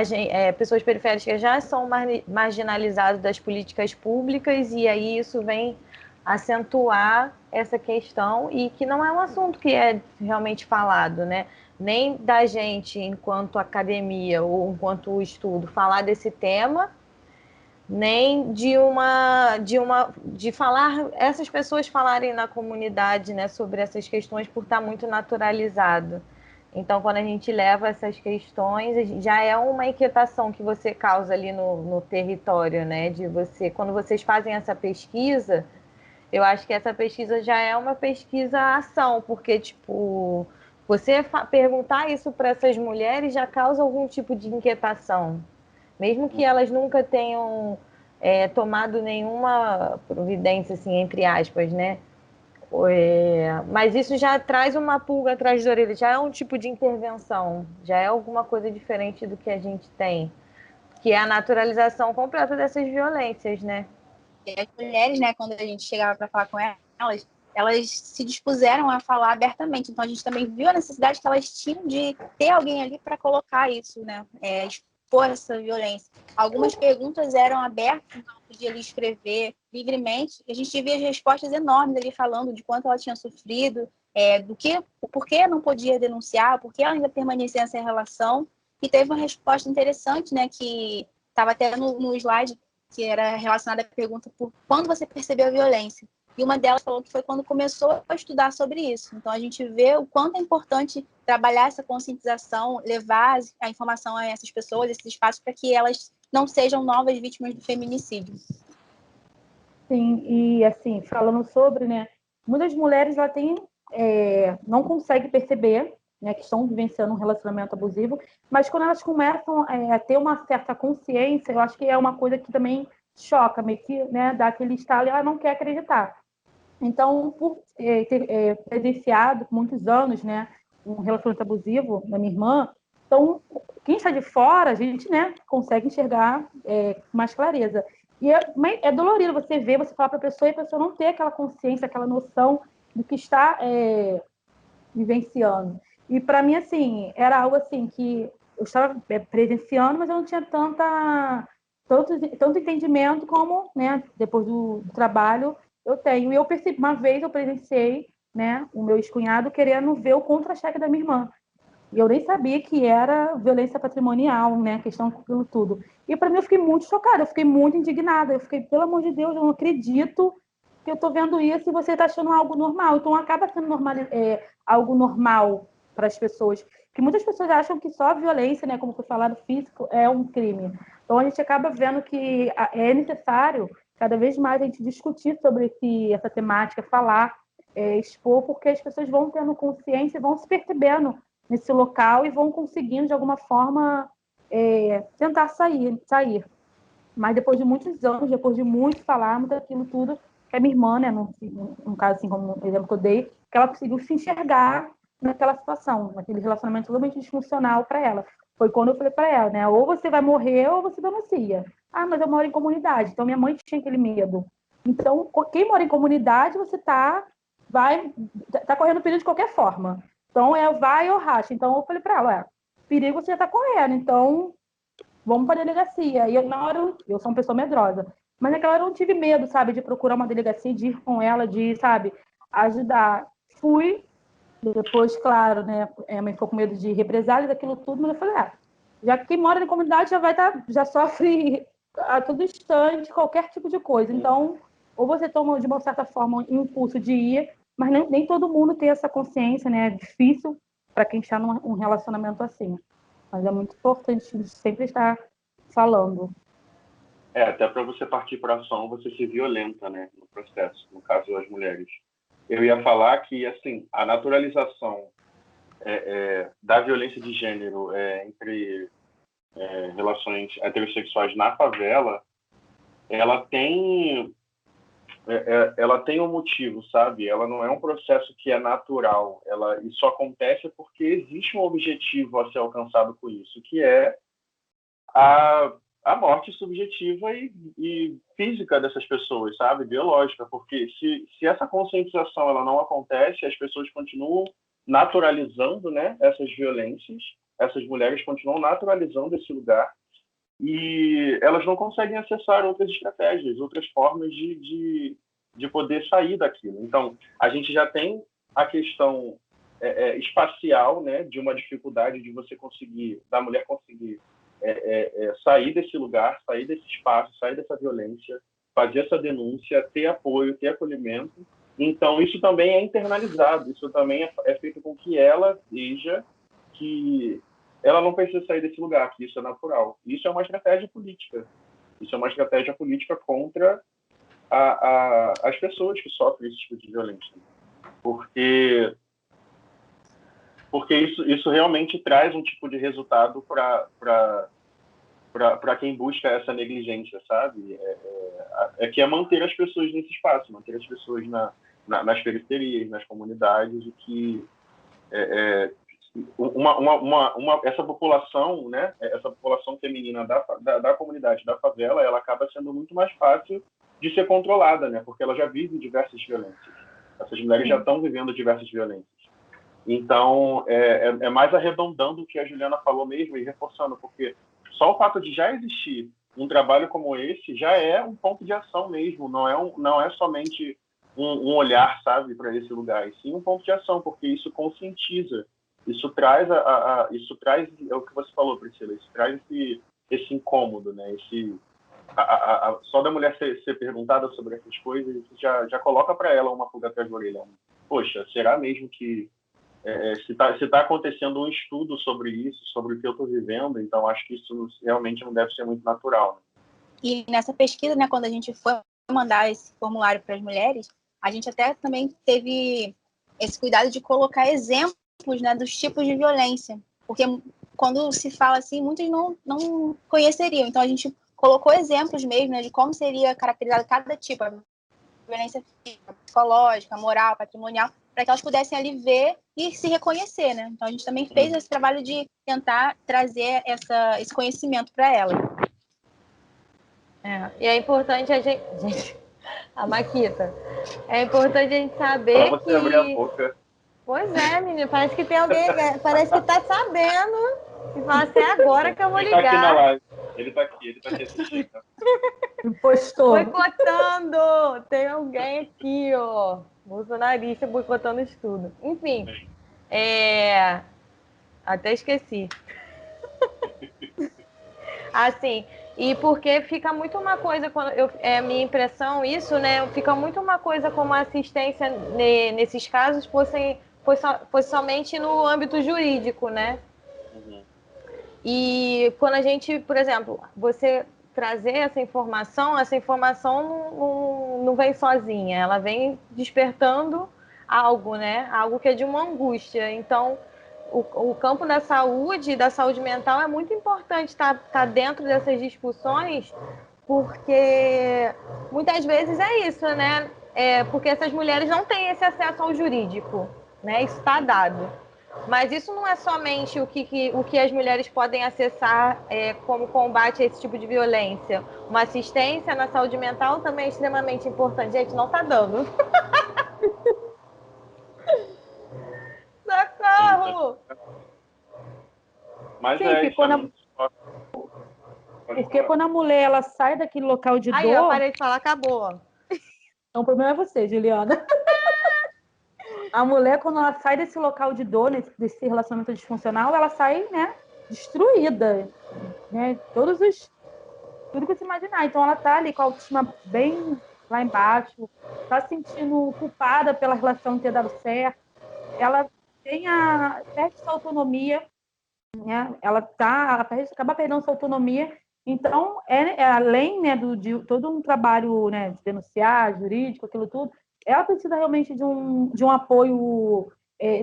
pessoas periféricas já são marginalizadas das políticas públicas, e aí isso vem acentuar essa questão e que não é um assunto que é realmente falado, né? Nem da gente, enquanto academia ou enquanto estudo, falar desse tema, nem de falar, essas pessoas falarem na comunidade, né, sobre essas questões por estar muito naturalizado. Então, quando a gente leva essas questões, já é uma inquietação que você causa ali no território, né? De você, quando vocês fazem essa pesquisa, eu acho que essa pesquisa já é uma pesquisa-ação, porque, tipo, você perguntar isso para essas mulheres já causa algum tipo de inquietação. Mesmo que elas nunca tenham tomado nenhuma providência, assim, entre aspas, né? Mas isso já traz uma pulga atrás da orelha, já é um tipo de intervenção, já é alguma coisa diferente do que a gente tem, que é a naturalização completa dessas violências, né? E as mulheres, né, quando a gente chegava para falar com elas se dispuseram a falar abertamente. Então, a gente também viu a necessidade que elas tinham de ter alguém ali para colocar isso, né? Expor essa violência. Algumas perguntas eram abertas, então podia ali escrever livremente. E a gente via as respostas enormes ali falando de quanto ela tinha sofrido, o porquê não podia denunciar, por que ela ainda permanecia nessa relação. E teve uma resposta interessante, né, que estava até no slide, que era relacionada à pergunta por quando você percebeu a violência. E uma delas falou que foi quando começou a estudar sobre isso. Então, a gente vê o quanto é importante trabalhar essa conscientização, levar a informação a essas pessoas, esses espaços, para que elas não sejam novas vítimas do feminicídio. Sim, e assim, falando sobre, né, muitas mulheres já têm, não conseguem perceber, né, que estão vivenciando um relacionamento abusivo, mas quando elas começam a ter uma certa consciência, eu acho que é uma coisa que também choca, meio que, né, dá aquele estalo e ela não quer acreditar. Então, por ter presenciado por muitos anos, né, um relacionamento abusivo da minha irmã, então, quem está de fora, a gente, né, consegue enxergar com mais clareza. E é dolorido você ver, você falar para a pessoa e a pessoa não ter aquela consciência, aquela noção do que está vivenciando. E para mim, assim, era algo assim que eu estava presenciando, mas eu não tinha tanto entendimento como, né, depois do trabalho eu tenho. E eu percebi, uma vez eu presenciei, né, o meu ex-cunhado querendo ver o contra-cheque da minha irmã. E eu nem sabia que era violência patrimonial, né, questão daquilo tudo. E para mim eu fiquei muito chocada, eu fiquei muito indignada. Eu fiquei, pelo amor de Deus, eu não acredito que eu estou vendo isso e você está achando algo normal. Então acaba sendo algo normal para as pessoas. Que muitas pessoas acham que só a violência, né, como foi falado, físico, é um crime. Então a gente acaba vendo que é necessário cada vez mais a gente discutir sobre essa temática, falar, expor, porque as pessoas vão tendo consciência e vão se percebendo nesse local e vão conseguindo, de alguma forma, tentar sair. Mas depois de muitos anos, depois de muito falarmos daquilo tudo, que a minha irmã, né, no caso, assim, como o exemplo que eu dei, que ela conseguiu se enxergar naquela situação, naquele relacionamento totalmente disfuncional para ela. Foi quando eu falei para ela, né, ou você vai morrer ou você denuncia. Ah, mas eu moro em comunidade, então minha mãe tinha aquele medo. Então, quem mora em comunidade, você tá correndo perigo de qualquer forma. Então, vai ou racha. Então, eu falei para ela, perigo você já está correndo, então vamos para a delegacia. E na hora, eu sou uma pessoa medrosa, mas naquela hora eu não tive medo, sabe, de procurar uma delegacia, de ir com ela, de, sabe, ajudar. Fui, depois, claro, né, a mãe ficou com medo de represálias, daquilo tudo, mas eu falei, já que quem mora na comunidade já sofre a todo instante qualquer tipo de coisa. Então, ou você toma, de uma certa forma, um impulso de ir, mas nem todo mundo tem essa consciência, né? É difícil para quem está num relacionamento assim. Mas é muito importante sempre estar falando. Até para você partir para ação, você se violenta, né, no processo, no caso as mulheres. Eu ia falar que, assim, a naturalização da violência de gênero entre relações heterossexuais na favela, ela tem um motivo, sabe? Ela não é um processo que é natural. Isso acontece porque existe um objetivo a ser alcançado com isso, que é a morte subjetiva e física dessas pessoas, sabe? Biológica, porque se essa conscientização ela não acontece, as pessoas continuam naturalizando, né, essas violências, essas mulheres continuam naturalizando esse lugar e elas não conseguem acessar outras estratégias, outras formas de de poder sair daquilo. Então, a gente já tem a questão espacial, né, de uma dificuldade de você conseguir, da mulher conseguir sair desse lugar, sair desse espaço, sair dessa violência, fazer essa denúncia, ter apoio, ter acolhimento. Então, isso também é internalizado, isso também é feito com que ela veja que ela não precisa sair desse lugar, que isso é natural. Isso é uma estratégia política. Isso é uma estratégia política contra as pessoas que sofrem esse tipo de violência. Porque isso realmente traz um tipo de resultado para quem busca essa negligência, sabe? Que é manter as pessoas nesse espaço, manter as pessoas nas periferias, nas comunidades, e que essa população, né? Essa população feminina da comunidade, da favela, ela acaba sendo muito mais fácil de ser controlada, né? Porque ela já vive diversas violências. Essas mulheres já estão vivendo diversas violências. Então, é mais arredondando o que a Juliana falou mesmo e reforçando, porque só o fato de já existir um trabalho como esse já é um ponto de ação mesmo, não é somente um olhar, sabe, para esse lugar, e sim um ponto de ação, porque isso conscientiza, isso traz é o que você falou, Priscila, isso traz esse incômodo, né, só da mulher ser perguntada sobre essas coisas, isso já coloca para ela uma pulga atrás da orelha. Poxa, será mesmo que se tá acontecendo um estudo sobre isso, sobre o que eu estou vivendo, então acho que isso realmente não deve ser muito natural. Né? E nessa pesquisa, né, quando a gente foi mandar esse formulário para as mulheres, a gente até também teve esse cuidado de colocar exemplos, né, dos tipos de violência, porque quando se fala assim, muitos não conheceriam. Então a gente colocou exemplos mesmo, né, de como seria caracterizado cada tipo, a violência física, psicológica, moral, patrimonial, para que elas pudessem ali ver e se reconhecer, né? Então a gente também fez esse trabalho de tentar trazer esse conhecimento para elas. E é importante a gente a Maquita, é importante a gente saber pra você abrir a boca. Pois é, menino, parece que tem alguém, parece que tá sabendo e fala assim, é agora que eu vou ligar. Ele tá aqui na live, ele tá aqui assistindo. Postou. Boicotando! Tem alguém aqui, ó, bolsonarista boicotando isso tudo. Enfim, até esqueci. Assim, e porque fica muito uma coisa, quando minha impressão, isso, né? Fica muito uma coisa como a assistência nesses casos foi somente no âmbito jurídico, né? Uhum. E quando a gente, por exemplo, você trazer essa informação não vem sozinha, ela vem despertando algo, né? Algo que é de uma angústia. Então, o campo da saúde mental é muito importante estar dentro dessas discussões, porque muitas vezes é isso, né? Porque essas mulheres não têm esse acesso ao jurídico, né? Isso está dado. Mas isso não é somente o que as mulheres podem acessar como combate a esse tipo de violência. Uma assistência na saúde mental também é extremamente importante. Gente, não está dando. Socorro! Mas Sim, porque quando a mulher ela sai daquele local de Aí, dor... eu parei de falar, acabou. Então o problema é você, Juliana. A mulher, quando ela sai desse local de dor, desse relacionamento disfuncional, ela sai, né, destruída. Né? Tudo que você imaginar. Então ela tá ali com a autoestima bem lá embaixo, tá se sentindo culpada pela relação não ter dado certo. Ela perde sua autonomia, né? Ela acaba perdendo sua autonomia. Então, além, né, de todo um trabalho, né, de denunciar, jurídico, aquilo tudo, ela precisa realmente de um apoio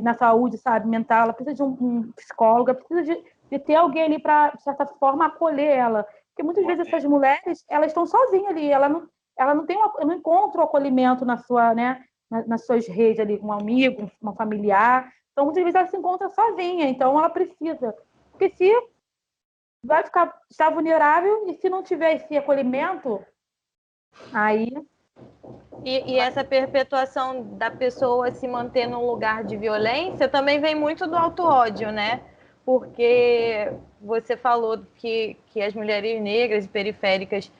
na saúde, sabe, mental, ela precisa de um psicólogo, precisa de ter alguém ali para, de certa forma, acolher ela. Porque muitas vezes essas mulheres, elas estão sozinhas ali, ela não encontra o acolhimento né, nas suas redes ali, um amigo, uma familiar. Então, muitas vezes ela se encontra sozinha, então ela precisa. Porque se vai estar vulnerável e se não tiver esse acolhimento, aí... E essa perpetuação da pessoa se manter num lugar de violência também vem muito do auto-ódio, né? Porque você falou que as mulheres negras e periféricas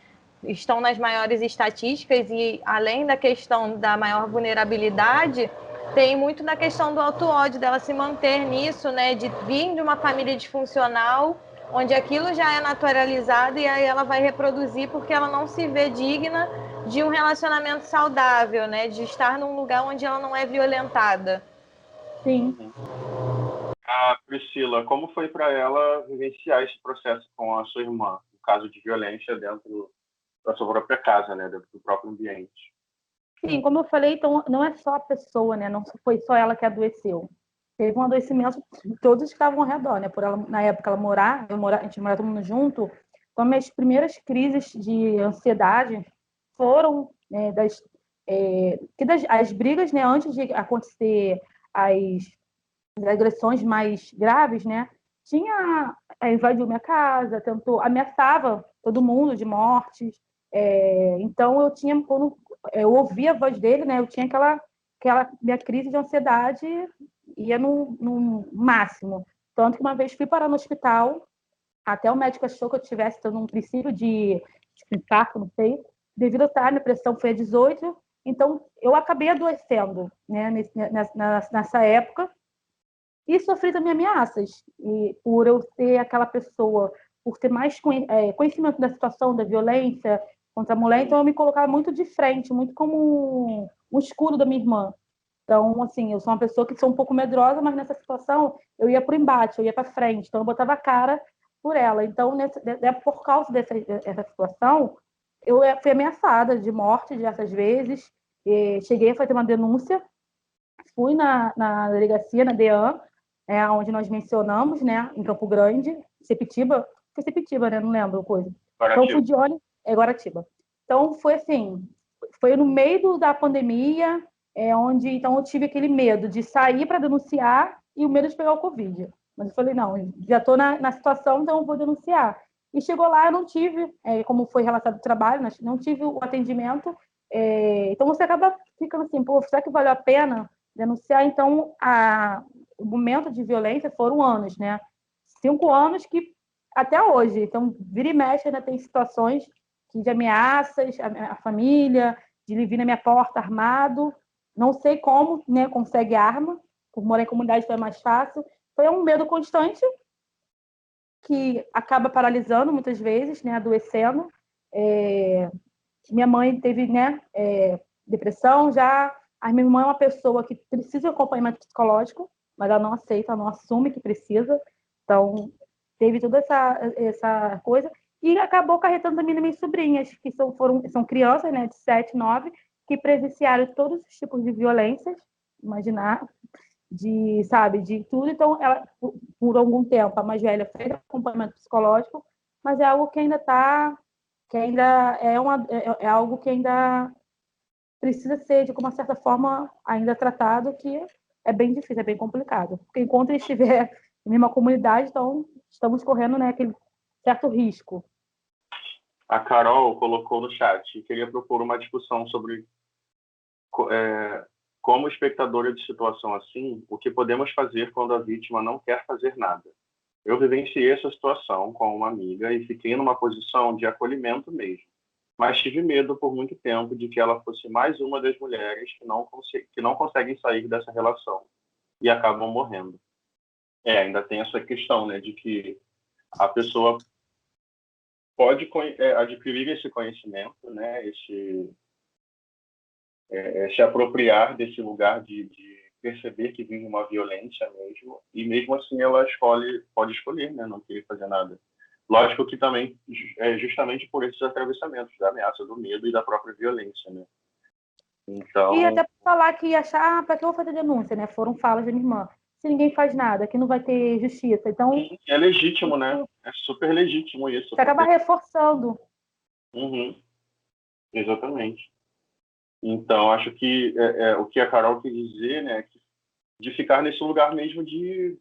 estão nas maiores estatísticas e, além da questão da maior vulnerabilidade, tem muito da questão do auto-ódio, dela se manter nisso, né, de vir de uma família disfuncional, onde aquilo já é naturalizado e aí ela vai reproduzir porque ela não se vê digna de um relacionamento saudável, né, de estar num lugar onde ela não é violentada. Sim. Priscila, como foi para ela vivenciar esse processo com a sua irmã, no caso de violência dentro da sua própria casa, né, dentro do próprio ambiente? Sim, como eu falei, então não é só a pessoa, né? Não foi só ela que adoeceu. Teve um adoecimento de todos que estavam ao redor, né? Por ela, na época, a gente morava todo mundo junto. Então, minhas primeiras crises de ansiedade foram as brigas, né? Antes de acontecer as agressões mais graves, né? Invadiu minha casa, ameaçava todo mundo de mortes. Então, quando eu ouvia a voz dele, né? Eu tinha aquela minha crise de ansiedade ia no máximo. Tanto que uma vez fui parar no hospital, até o médico achou que eu tivesse tendo um princípio de infarto, não sei, devido a minha pressão foi a 18, então eu acabei adoecendo, né? Nessa época, e sofri também ameaças. E por eu ser aquela pessoa, por ter mais conhecimento da situação, da violência contra a mulher, então eu me colocava muito de frente, muito como um escudo da minha irmã. Então, assim, eu sou uma pessoa que sou um pouco medrosa, mas nessa situação eu ia para o embate, eu ia para frente, então eu botava a cara por ela. Então, por causa dessa situação, eu fui ameaçada de morte diversas vezes, cheguei a fazer uma denúncia, fui na delegacia, na DEAN, onde nós mencionamos, né, em Campo Grande, Sepitiba, foi Sepitiba, né, não lembro coisa. Guaratiba. Então, fui de ônibus, Guaratiba. Então, foi assim, foi no meio da pandemia, onde então eu tive aquele medo de sair para denunciar e o medo de pegar o Covid. Mas eu falei, não, já estou na situação, então eu vou denunciar. E chegou lá, eu não tive, como foi relatado o trabalho, não tive o atendimento. Então você acaba ficando assim, pô, será que valeu a pena denunciar? Então, o momento de violência foram anos, né? 5 anos que até hoje. Então, vira e mexe, ainda tem situações de ameaças à família, de ele vir na minha porta armado. Não sei como, né, consegue arma. Por morar em comunidade foi mais fácil. Foi um medo constante que acaba paralisando muitas vezes, né, adoecendo. Minha mãe teve, né, depressão já. A minha irmã é uma pessoa que precisa de acompanhamento psicológico, mas ela não aceita, ela não assume que precisa. Então, teve toda essa coisa. E acabou acarretando também nas minhas sobrinhas, que são crianças, né, de 7, 9, que presenciaram todos os tipos de violências, imaginar, de tudo. Então, ela, por algum tempo, a mais velha fez acompanhamento psicológico, mas é algo que ainda é algo que ainda precisa ser, de uma certa forma, ainda tratado, que é bem difícil, é bem complicado. Porque enquanto ele estiver na mesma comunidade, então estamos correndo, né, aquele certo risco. A Carol colocou no chat e queria propor uma discussão sobre como espectadora de situação assim, o que podemos fazer quando a vítima não quer fazer nada. Eu vivenciei essa situação com uma amiga e fiquei numa posição de acolhimento mesmo. Mas tive medo por muito tempo de que ela fosse mais uma das mulheres que não conseguem sair dessa relação e acabam morrendo. Ainda tem essa questão, né, de que a pessoa pode adquirir esse conhecimento, né, se apropriar desse lugar de perceber que vive uma violência mesmo, e mesmo assim ela pode escolher, né, não querer fazer nada. Lógico que também é justamente por esses atravessamentos da ameaça, do medo e da própria violência, né? Então... E até falar que achar, para que eu vou fazer denúncia, né? Foram falas da minha irmã. Se ninguém faz nada, que não vai ter justiça. Então, é legítimo, né? É super legítimo isso. Você acaba reforçando. Uhum. Exatamente. Então, acho que o que a Carol quis dizer, né, de ficar nesse lugar mesmo de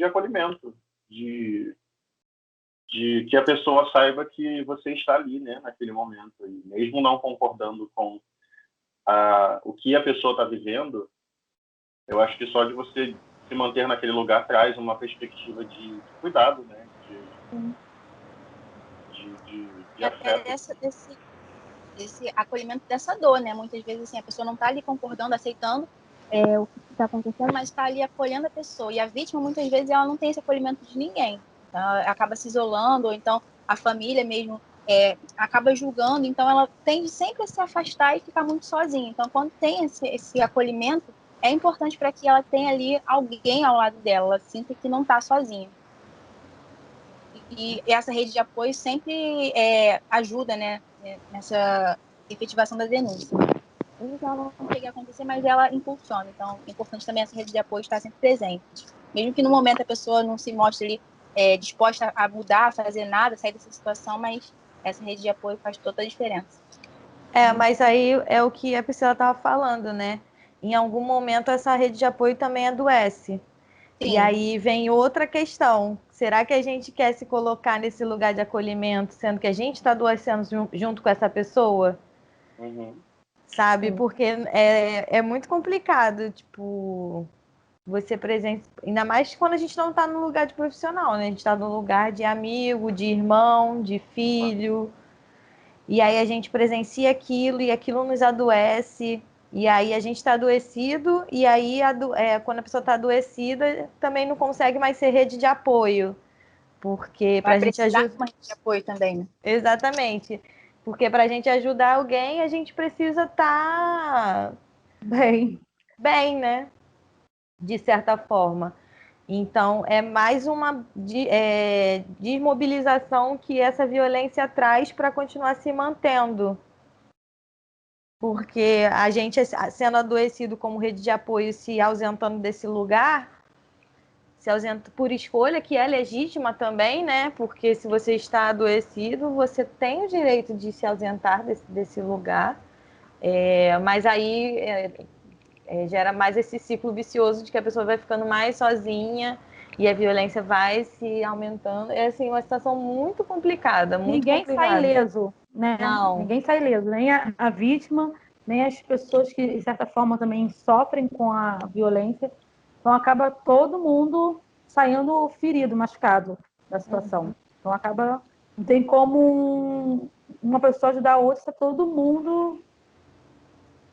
acolhimento, de que a pessoa saiba que você está ali, né, naquele momento, e mesmo não concordando com o que a pessoa está vivendo, eu acho que só de você se manter naquele lugar traz uma perspectiva de cuidado, né, de afeto. esse acolhimento dessa dor, né? Muitas vezes, assim, a pessoa não está ali concordando, aceitando o que está acontecendo, mas está ali acolhendo a pessoa. E a vítima, muitas vezes, ela não tem esse acolhimento de ninguém. Então, ela acaba se isolando, ou então a família mesmo acaba julgando. Então, ela tende sempre a se afastar e ficar muito sozinha. Então, quando tem esse acolhimento, é importante para que ela tenha ali alguém ao lado dela, ela sinta que não está sozinha. E essa rede de apoio sempre ajuda, né, nessa efetivação da denúncia. Então, não chega a acontecer, mas ela impulsiona. Então, é importante também essa rede de apoio estar sempre presente. Mesmo que no momento a pessoa não se mostre ali disposta a mudar, a fazer nada, sair dessa situação, mas essa rede de apoio faz toda a diferença. Mas aí é o que a Priscila estava falando, né? Em algum momento essa rede de apoio também adoece. Sim. E aí vem outra questão. Será que a gente quer se colocar nesse lugar de acolhimento, sendo que a gente está adoecendo junto com essa pessoa? Uhum. Sabe? Sim. Porque é muito complicado, tipo, você presenciar, ainda mais quando a gente não está no lugar de profissional, né? A gente está no lugar de amigo, de irmão, de filho. E aí a gente presencia aquilo e aquilo nos adoece. E aí a gente está adoecido, e aí quando a pessoa está adoecida, também não consegue mais ser rede de apoio. Porque para a gente ajudar. De uma rede de apoio também, né? Exatamente. Porque para a gente ajudar alguém, a gente precisa estar bem, né? De certa forma. Então, é mais uma desmobilização que essa violência traz para continuar se mantendo. Porque a gente, sendo adoecido como rede de apoio, se ausentando desse lugar, se ausenta por escolha, que é legítima também, né? Porque se você está adoecido, você tem o direito de se ausentar desse lugar. Mas aí gera mais esse ciclo vicioso de que a pessoa vai ficando mais sozinha e a violência vai se aumentando. É assim, uma situação muito complicada. Ninguém sai ileso, né? Não. Ninguém sai ileso, nem a vítima, nem as pessoas que, de certa forma, também sofrem com a violência. Então, acaba todo mundo saindo ferido, machucado da situação. Uhum. Então, não tem como uma pessoa ajudar a outra, está todo mundo,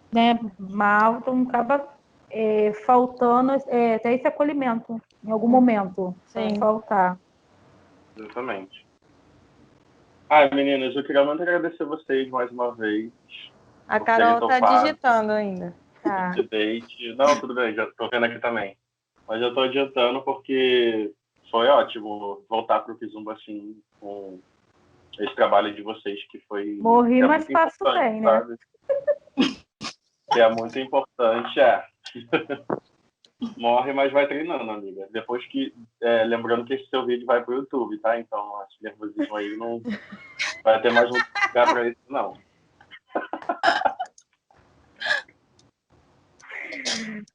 né, mal. Então, acaba faltando até esse acolhimento em algum momento. Vai faltar. Exatamente. Meninas, eu queria muito agradecer vocês mais uma vez. A Carol está digitando ainda. Tá. Debate. Não, tudo bem, já estou vendo aqui também. Mas eu estou adiantando porque foi ótimo voltar para o Kizumba assim, com esse trabalho de vocês, que foi. Morri, mas faço bem, né? Sabe? Que é muito importante, Morre, mas vai treinando, amiga. Depois que. Lembrando que esse seu vídeo vai pro YouTube, tá? Então, esse nervosismo aí não vai ter mais um lugar pra isso, não.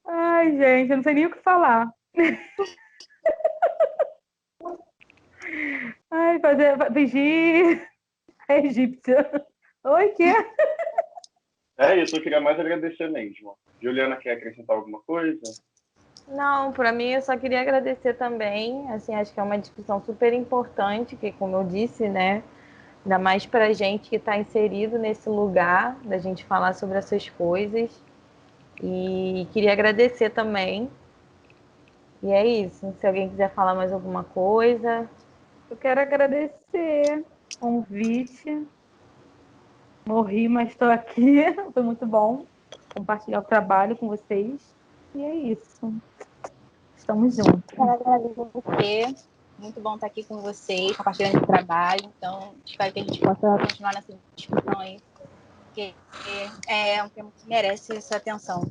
Ai, gente, eu não sei nem o que falar. Ai, fingir egípcia. Oi, que? É isso, eu queria mais agradecer mesmo. Juliana, quer acrescentar alguma coisa? Não, para mim eu só queria agradecer também. Assim, acho que é uma discussão super importante, que, como eu disse, né? Ainda mais para a gente que está inserido nesse lugar, da gente falar sobre essas coisas. E queria agradecer também. E é isso. Se alguém quiser falar mais alguma coisa. Eu quero agradecer o convite. Morri, mas estou aqui. Foi muito bom compartilhar o trabalho com vocês. E é isso. Estamos juntos. Quero agradecer. Muito bom estar aqui com vocês, compartilhando o trabalho. Então, espero que a gente possa continuar nessa discussão aí, porque é um tema que merece essa atenção.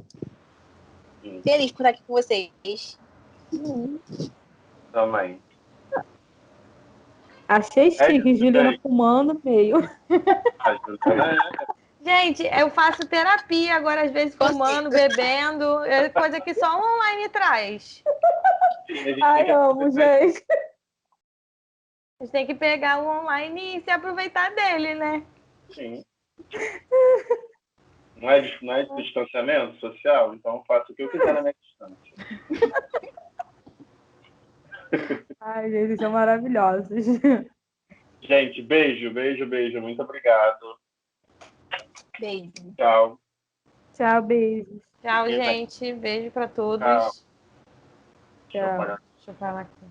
Feliz por estar aqui com vocês. Também. Achei chique, Juliana fumando no meio. Gente, eu faço terapia agora, às vezes, fumando, bebendo. É coisa que só o online traz. Ai, amo, gente. A gente tem que pegar o online e se aproveitar dele, né? Sim. Não é distanciamento social? Então eu faço o que eu quiser na minha distância. Ai, gente, vocês são maravilhosos. Gente, beijo, beijo, beijo. Muito obrigado. Beijo. Tchau. Tchau, beijos. Tchau, Fiquem bem. gente. Beijo para todos. Tchau. Deixa eu Tchau. parar. Deixa eu falar aqui.